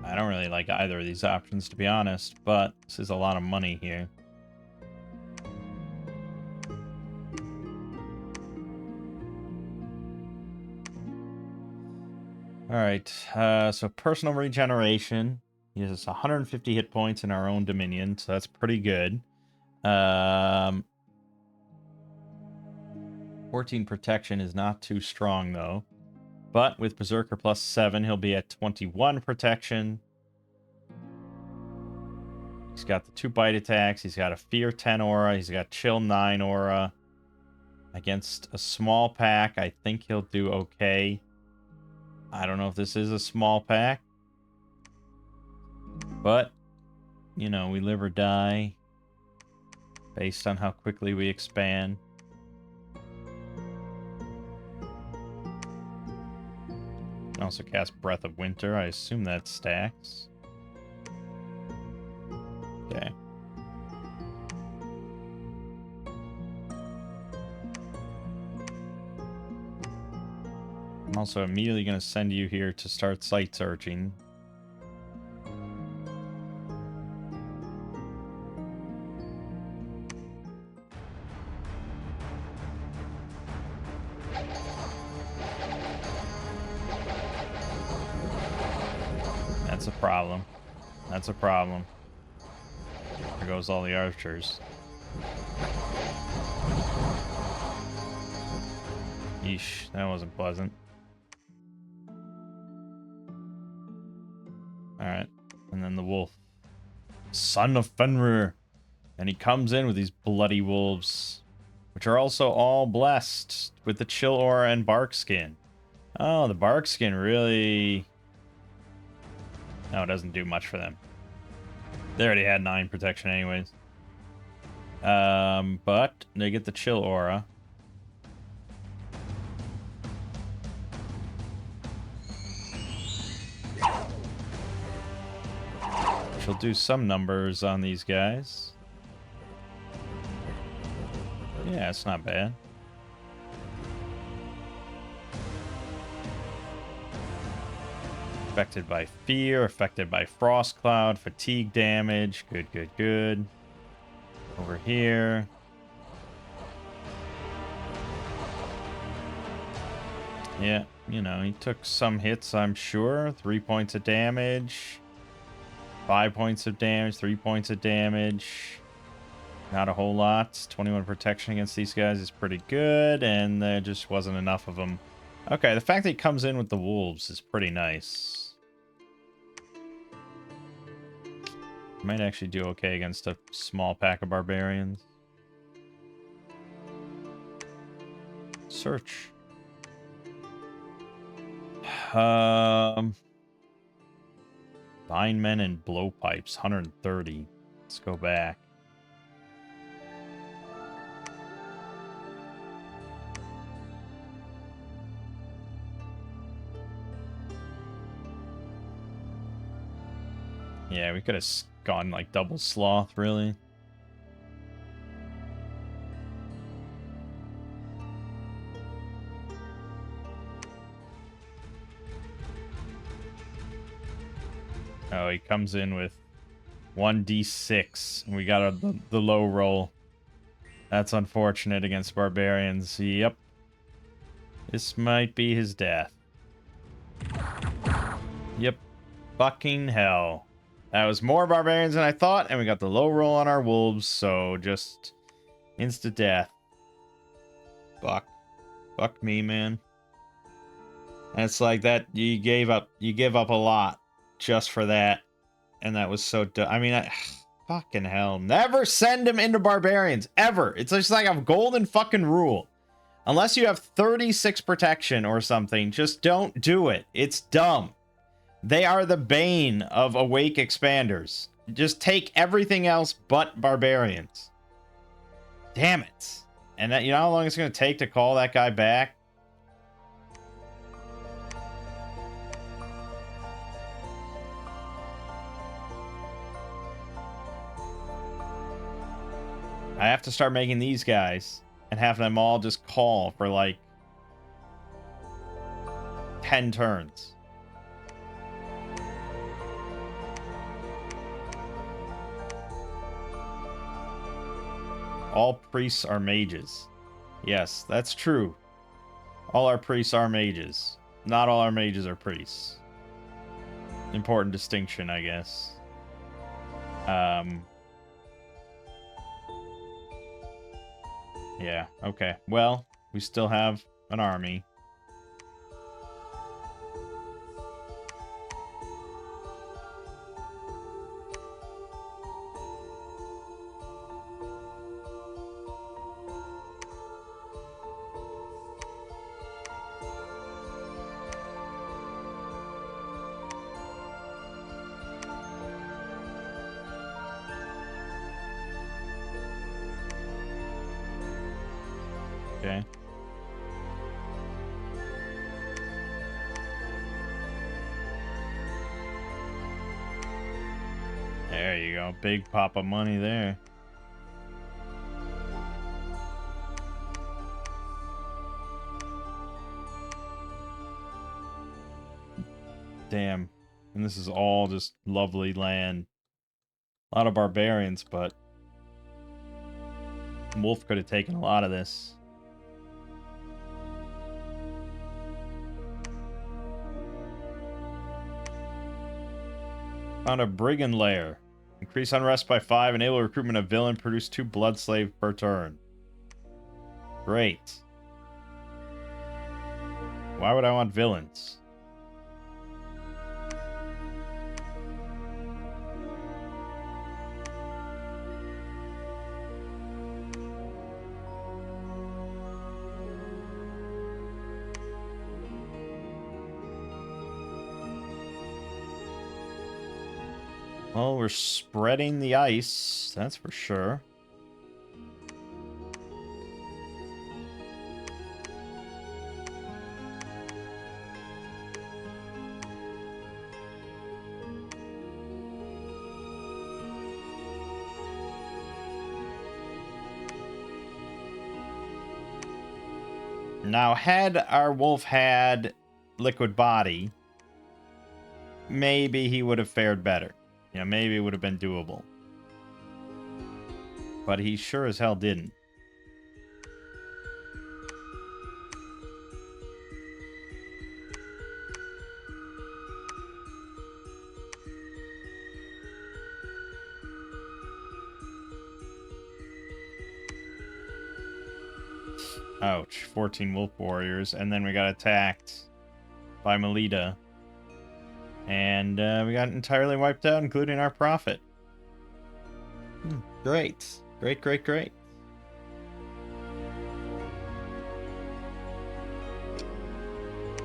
I don't really like either of these options, to be honest, but this is a lot of money here. Alright, so personal regeneration. He has 150 hit points in our own dominion, so that's pretty good. 14 protection is not too strong, though. But with Berserker plus 7, he'll be at 21 protection. He's got the 2 bite attacks. He's got a Fear 10 aura. He's got Chill 9 aura. Against a small pack, I think he'll do okay. I don't know if this is a small pack. But, you know, we live or die based on how quickly we expand. Can also cast Breath of Winter. I assume that stacks. Okay. I'm also immediately going to send you here to start site searching. That's a problem. That's a problem. There goes all the archers. Yeesh, that wasn't pleasant. Alright, and then the wolf. Son of Fenrir. And he comes in with these bloody wolves, which are also all blessed with the chill aura and bark skin. Oh, the bark skin really... No, it doesn't do much for them. They already had 9 protection anyways. But they get the chill aura. She'll do some numbers on these guys. Yeah, it's not bad. Affected by fear, affected by frost cloud, fatigue damage. Good, good, good. Over here. Yeah, you know, he took some hits, I'm sure. 3 points of damage. 5 points of damage, 3 points of damage. Not a whole lot. 21 protection against these guys is pretty good, and there just wasn't enough of them. Okay, the fact that he comes in with the wolves is pretty nice. Might actually do okay against a small pack of barbarians. Search. Linemen and blowpipes, 130. Let's go back. Yeah, we could have gone like double sloth, really. Oh, he comes in with 1d6. We got the low roll. That's unfortunate against barbarians. Yep. This might be his death. Yep. Fucking hell. That was more barbarians than I thought, and we got the low roll on our wolves, so just instant death. Fuck. Fuck me, man. And it's like that, you give up a lot just for that, and that was so I mean, fucking hell. Never send him into barbarians, ever. It's just like a golden fucking rule. Unless you have 36 protection or something, just don't do it. It's dumb. They are the bane of awake expanders. Just take everything else but barbarians. Damn it. And that, you know how long it's going to take to call that guy back? I have to start making these guys and have them all just call for like 10 turns. All priests are mages. Yes, that's true. All our priests are mages. Not all our mages are priests. Important distinction, I guess. Yeah, okay. Well, we still have an army. Okay. There you go. Big pop of money there. Damn. And this is all just lovely land. A lot of barbarians, but Wolf could have taken a lot of this. Found a brigand lair. Increase unrest by 5, enable recruitment of villain, produce 2 blood slave per turn. Great. Why would I want villains? Well, we're spreading the ice, that's for sure. Now, had our wolf had liquid body, maybe he would have fared better. You know, maybe it would have been doable. But he sure as hell didn't. Ouch. 14 wolf warriors. And then we got attacked by Melita. And we got entirely wiped out, including our prophet. Great. Great, great, great.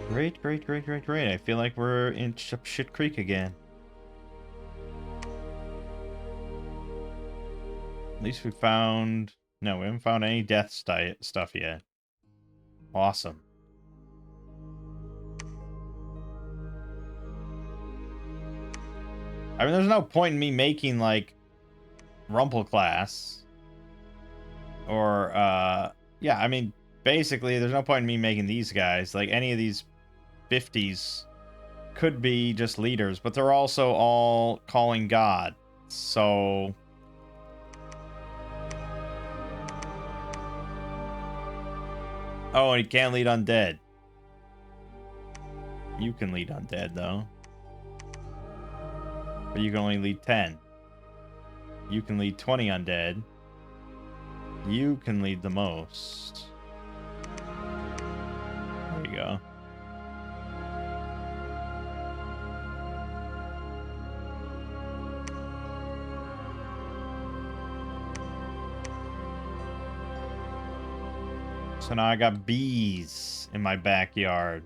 Great, great, great, great, great. I feel like we're in Shit Creek again. At least we found... No, we haven't found any death stuff yet. Awesome. I mean, there's no point in me making, like, Rumple class. Or, yeah, I mean, basically, there's no point in me making these guys. Like, any of these 50s could be just leaders, but they're also all calling God. So... Oh, and he can't lead undead. You can lead undead, though. But you can only lead 10. You can lead 20 undead. You can lead the most. There you go. So now I got bees in my backyard.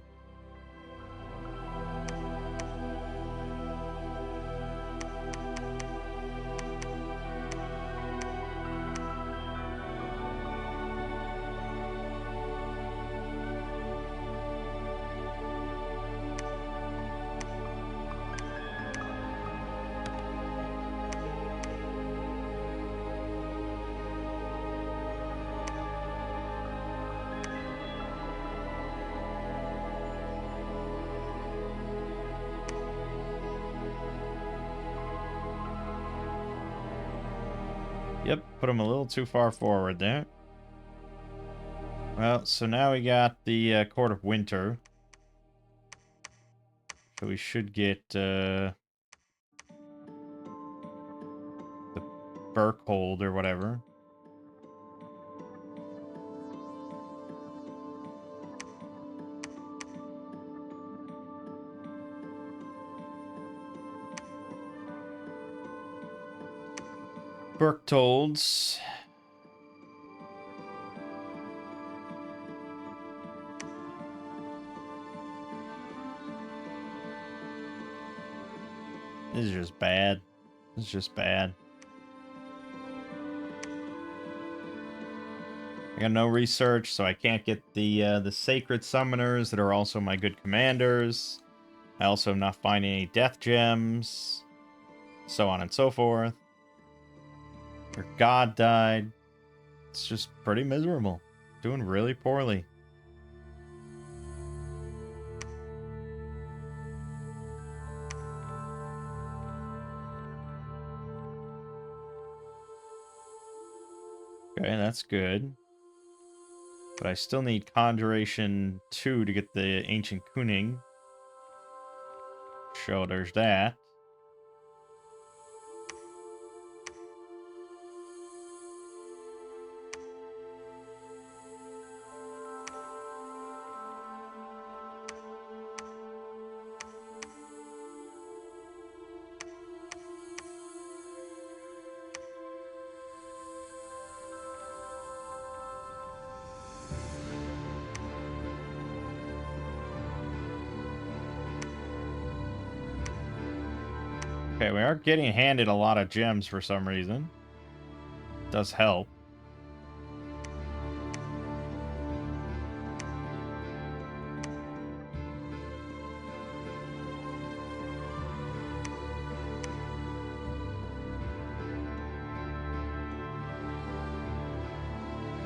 Yep, put him a little too far forward there. Well, so now we got the Court of Winter. So we should get the Berkhold or whatever. Berktolds. This is just bad. This is just bad. I got no research, so I can't get the sacred summoners that are also my good commanders. I also am not finding any death gems, so on and so forth. Your god died. It's just pretty miserable. Doing really poorly. Okay, that's good. But I still need Conjuration 2 to get the Ancient Kuning. So there's that. Okay, we are getting handed a lot of gems for some reason. Does help.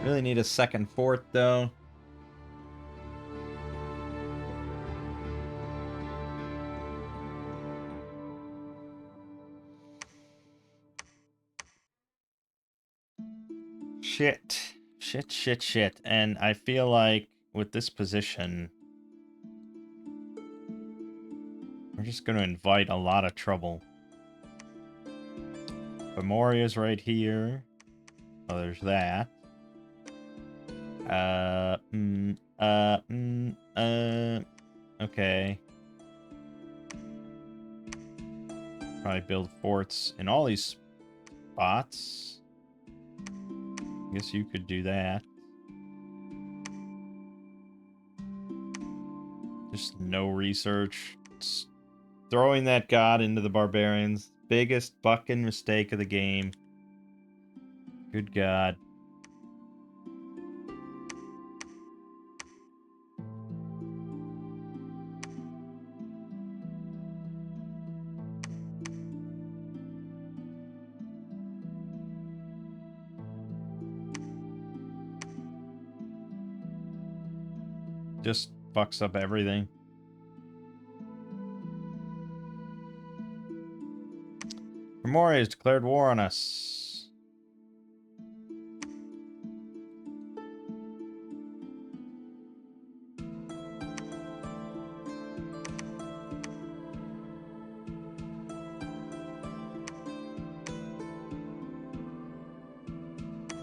Really need a second fort, though. Shit. Shit. And I feel like with this position, we're just going to invite a lot of trouble. Memoria's right here. Oh, there's that. Okay. Probably build forts in all these spots. I guess you could do that. Just no research. Just throwing that god into the barbarians. Biggest fucking mistake of the game. Good god. Just fucks up everything. Memoria has declared war on us.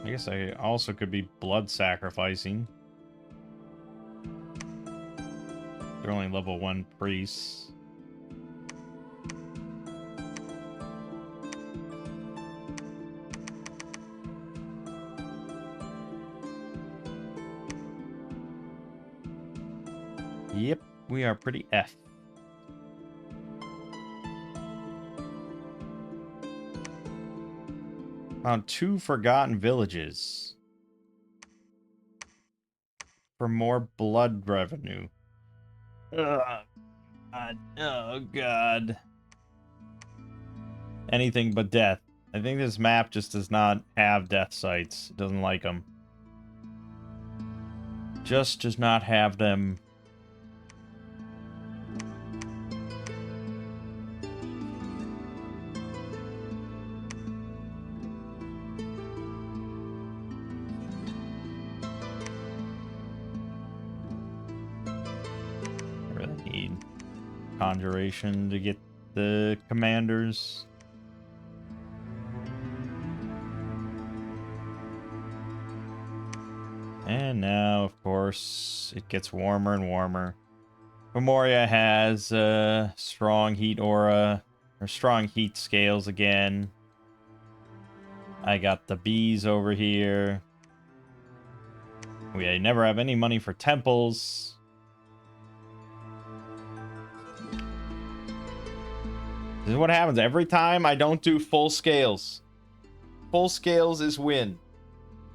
I guess I also could be blood sacrificing. They're only level 1 priests. Yep, we are pretty F. Found 2 forgotten villages. For more blood revenue. Ugh. God. Oh, God. Anything but death. I think this map just does not have death sites. It doesn't like them. Just does not have them. I really need Conjuration to get the commanders. And now, of course, it gets warmer and warmer. Memoria has strong heat aura, or strong heat scales again. I got the bees over here. We never have any money for temples. This is what happens every time I don't do full scales. Full scales is win.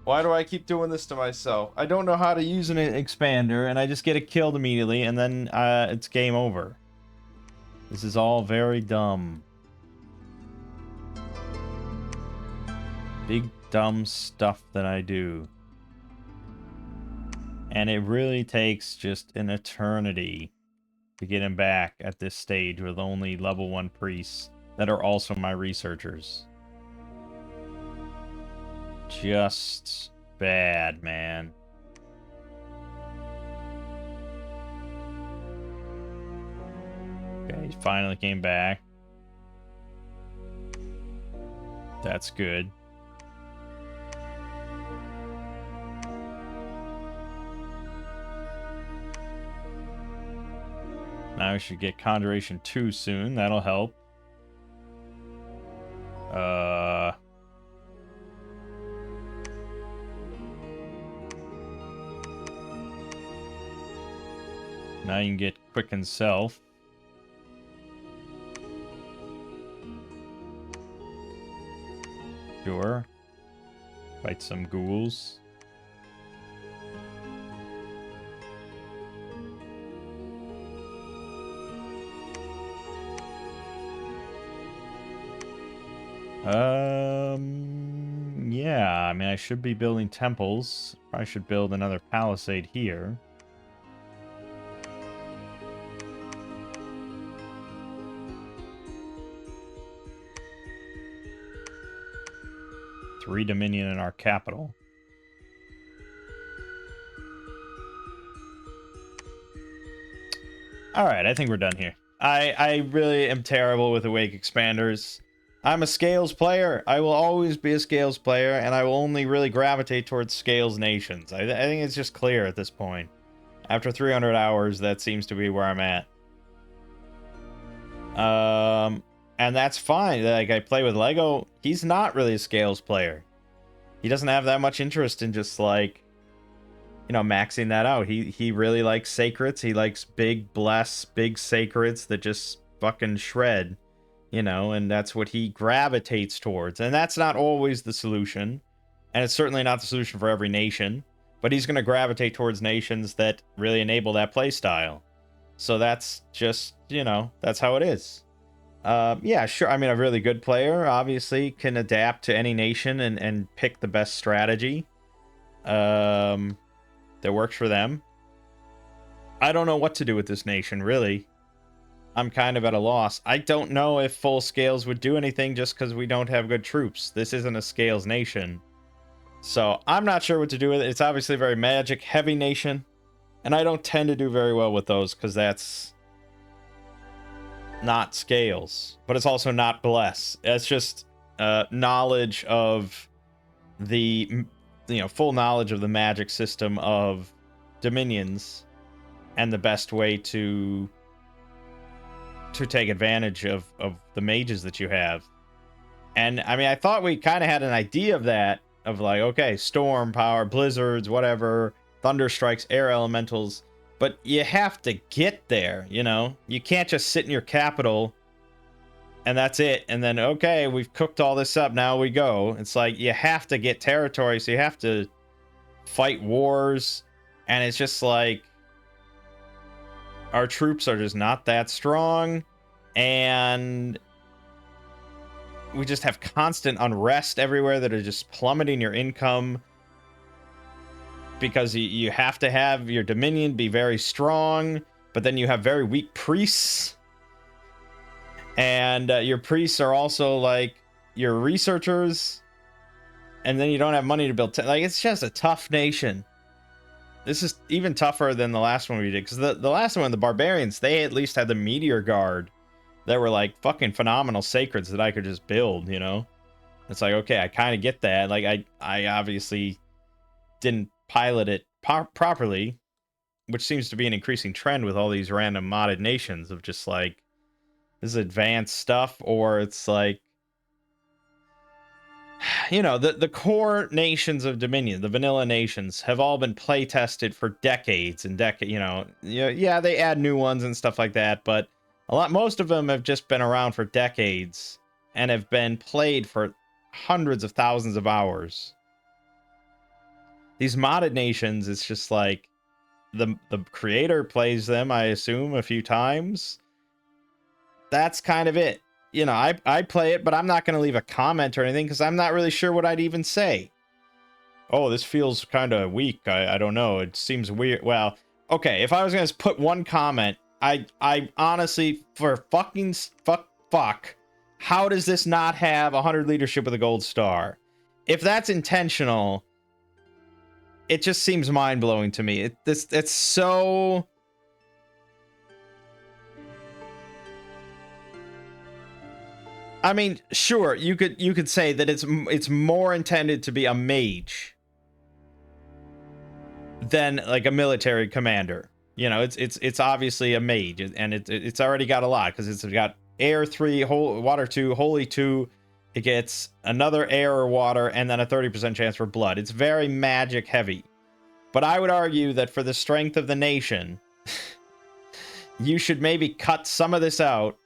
Why do I keep doing this to myself? I don't know how to use an expander, and I just get it killed immediately, and then it's game over. This is all very dumb. Big dumb stuff that I do. And it really takes just an eternity to get him back at this stage with only level 1 priests that are also my researchers. just bad, man. Okay, he finally came back. That's good. Now we should get Conjuration 2 soon. That'll help. Now you can get Quicken Self. Sure. Fight some ghouls. Yeah, I mean, I should be building temples. Probably should build another palisade here. Three Dominion in our capital. Alright, I think we're done here. I really am terrible with Awake Expanders. I'm a Scales player. I will always be a Scales player, and I will only really gravitate towards Scales nations. I think it's just clear at this point. After 300 hours, that seems to be where I'm at. And that's fine. Like, I play with Lego. He's not really a Scales player. He doesn't have that much interest in just, like, you know, maxing that out. He really likes sacreds. He likes big sacreds that just fucking shred. You know, and that's what he gravitates towards. And that's not always the solution. And it's certainly not the solution for every nation. But he's going to gravitate towards nations that really enable that playstyle. So that's just, you know, that's how it is. Yeah, sure. I mean, a really good player, obviously, can adapt to any nation and pick the best strategy that works for them. I don't know what to do with this nation, really. I'm kind of at a loss. I don't know if full Scales would do anything just because we don't have good troops. This isn't a Scales nation. So I'm not sure what to do with it. It's obviously a very magic-heavy nation. And I don't tend to do very well with those because that's not Scales. But it's also not Bless. It's just knowledge of the, you know, full knowledge of the magic system of Dominions and the best way to take advantage of the mages that you have. And I mean, I thought we kind of had an idea of that, of like, okay, storm power, blizzards, whatever, thunder strikes, air elementals, but you have to get there, you know? You can't just sit in your capital and that's it. And then, okay, we've cooked all this up, now we go. It's like, you have to get territory, so you have to fight wars, and it's just like, our troops are just not that strong, and we just have constant unrest everywhere that are just plummeting your income because you have to have your Dominion be very strong, but then you have very weak priests, and your priests are also like your researchers, and then you don't have money to build. Like, it's just a tough nation. This is even tougher than the last one we did, because the last one, the Barbarians, they at least had the Meteor Guard that were like fucking phenomenal sacreds that I could just build, you know? It's like, okay, I kind of get that. Like, I obviously didn't pilot it properly, which seems to be an increasing trend with all these random modded nations of just like, this is advanced stuff, or it's like, you know, the core nations of Dominion, the vanilla nations, have all been play tested for decades and you know, yeah, they add new ones and stuff like that, but most of them have just been around for decades and have been played for hundreds of thousands of hours. These modded nations, it's just like the creator plays them, I assume, a few times. That's kind of it. You know, I play it, but I'm not going to leave a comment or anything because I'm not really sure what I'd even say. Oh, this feels kind of weak. I don't know. It seems weird. Well, okay, if I was going to put one comment, I honestly, for fuck, how does this not have 100 leadership with a gold star? if that's intentional, it just seems mind-blowing to me. It's so... I mean, sure, you could say that it's more intended to be a mage than like a military commander. You know, it's obviously a mage, and it's already got a lot because it's got air 3, water 2, holy 2. It gets another air or water, and then a 30% chance for blood. It's very magic heavy. But I would argue that for the strength of the nation, you should maybe cut some of this out.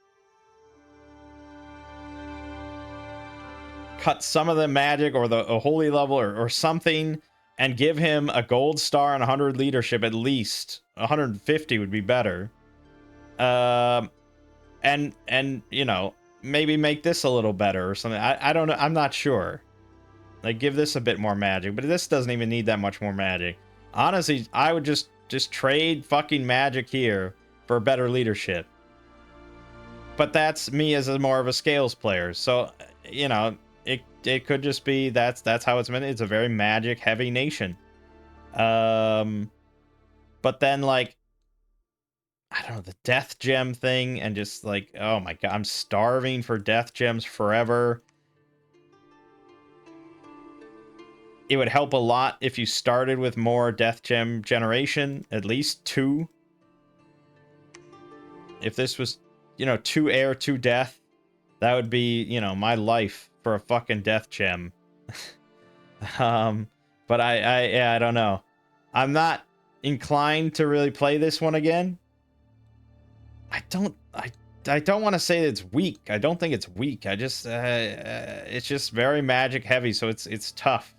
Cut some of the magic or the holy level or something, and give him a gold star and 100 leadership at least. 150 would be better. And you know, maybe make this a little better or something. I don't know. I'm not sure. Like, give this a bit more magic, but this doesn't even need that much more magic. Honestly, I would just trade fucking magic here for better leadership. But that's me as more of a scales player. So, you know, it could just be that's how it's meant. It's a very magic heavy nation. But then, like, I don't know, the death gem thing, and just like, oh my god, I'm starving for death gems forever. It would help a lot if you started with more death gem generation, at least 2. If this was, you know, 2 air, 2 death, that would be, you know, my life for a fucking death gem. But I don't know. I'm not inclined to really play this one again. I don't want to say it's weak. I don't think it's weak. I just it's just very magic heavy, so it's tough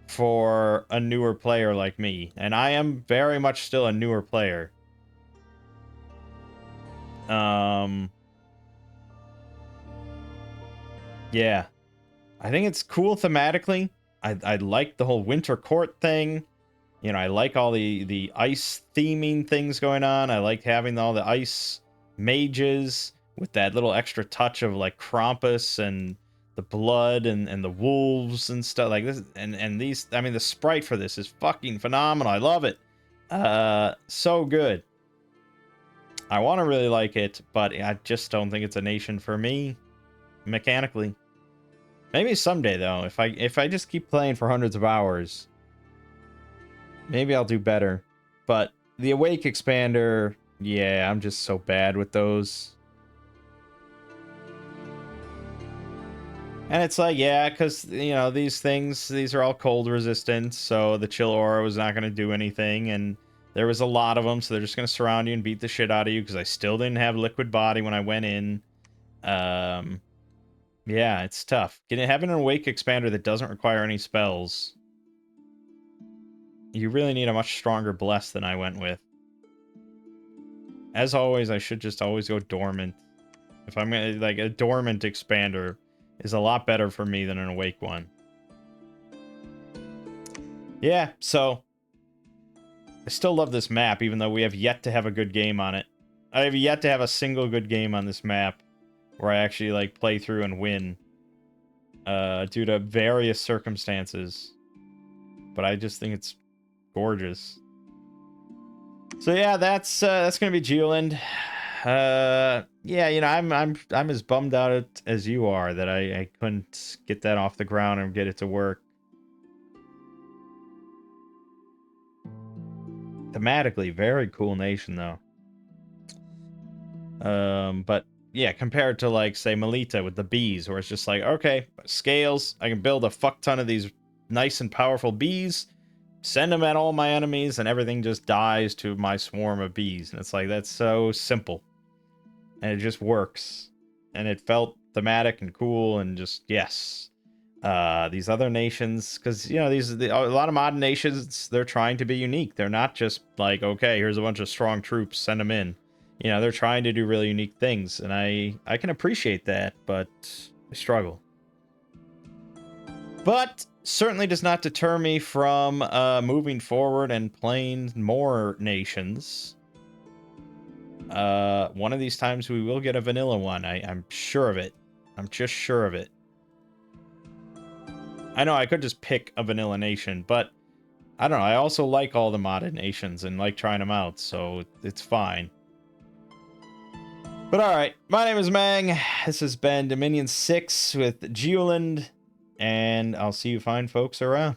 for a newer player like me, and I am very much still a newer player. Yeah, I think it's cool thematically. I like the whole winter court thing. You know, I like all the ice theming things going on. I like having all the ice mages with that little extra touch of like Krampus and the blood and the wolves and stuff like this. And these, I mean, the sprite for this is fucking phenomenal. I love it. So good. I want to really like it, but I just don't think it's a nation for me mechanically. Maybe someday though, if I just keep playing for hundreds of hours, maybe I'll do better. But the Awake expander, yeah, I'm just so bad with those. And it's like, yeah, because, you know, these are all cold resistant, so the chill aura was not going to do anything, and there was a lot of them, so they're just going to surround you and beat the shit out of you, because I still didn't have liquid body when I went in. Yeah, it's tough. Having an Awake expander that doesn't require any spells, you really need a much stronger bless than I went with. As always, I should just always go dormant. If I'm gonna, like, a dormant expander is a lot better for me than an awake one. Yeah, so I still love this map, even though we have yet to have a good game on it. I have yet to have a single good game on this map where I actually, like, play through and win due to various circumstances. But I just think it's gorgeous. So yeah, that's gonna be Geolland. Yeah, you know, I'm as bummed out as you are that I couldn't get that off the ground and get it to work. Thematically, very cool nation though. But yeah, compared to, like, say, Melita with the bees, where it's just like, okay, scales, I can build a fuck ton of these nice and powerful bees, send them at all my enemies, and everything just dies to my swarm of bees. And it's like, that's so simple. And it just works. And it felt thematic and cool, and just, yes. These other nations, because, you know, a lot of modern nations, they're trying to be unique. They're not just like, okay, here's a bunch of strong troops, send them in. You know, they're trying to do really unique things, and I can appreciate that, but I struggle. But certainly does not deter me from moving forward and playing more nations. One of these times we will get a vanilla one. I'm sure of it. I'm just sure of it. I know I could just pick a vanilla nation, but I don't know. I also like all the modded nations and like trying them out, so it's fine. But alright, my name is Mangg. This has been Dominion 6 with Geolland, and I'll see you fine folks around.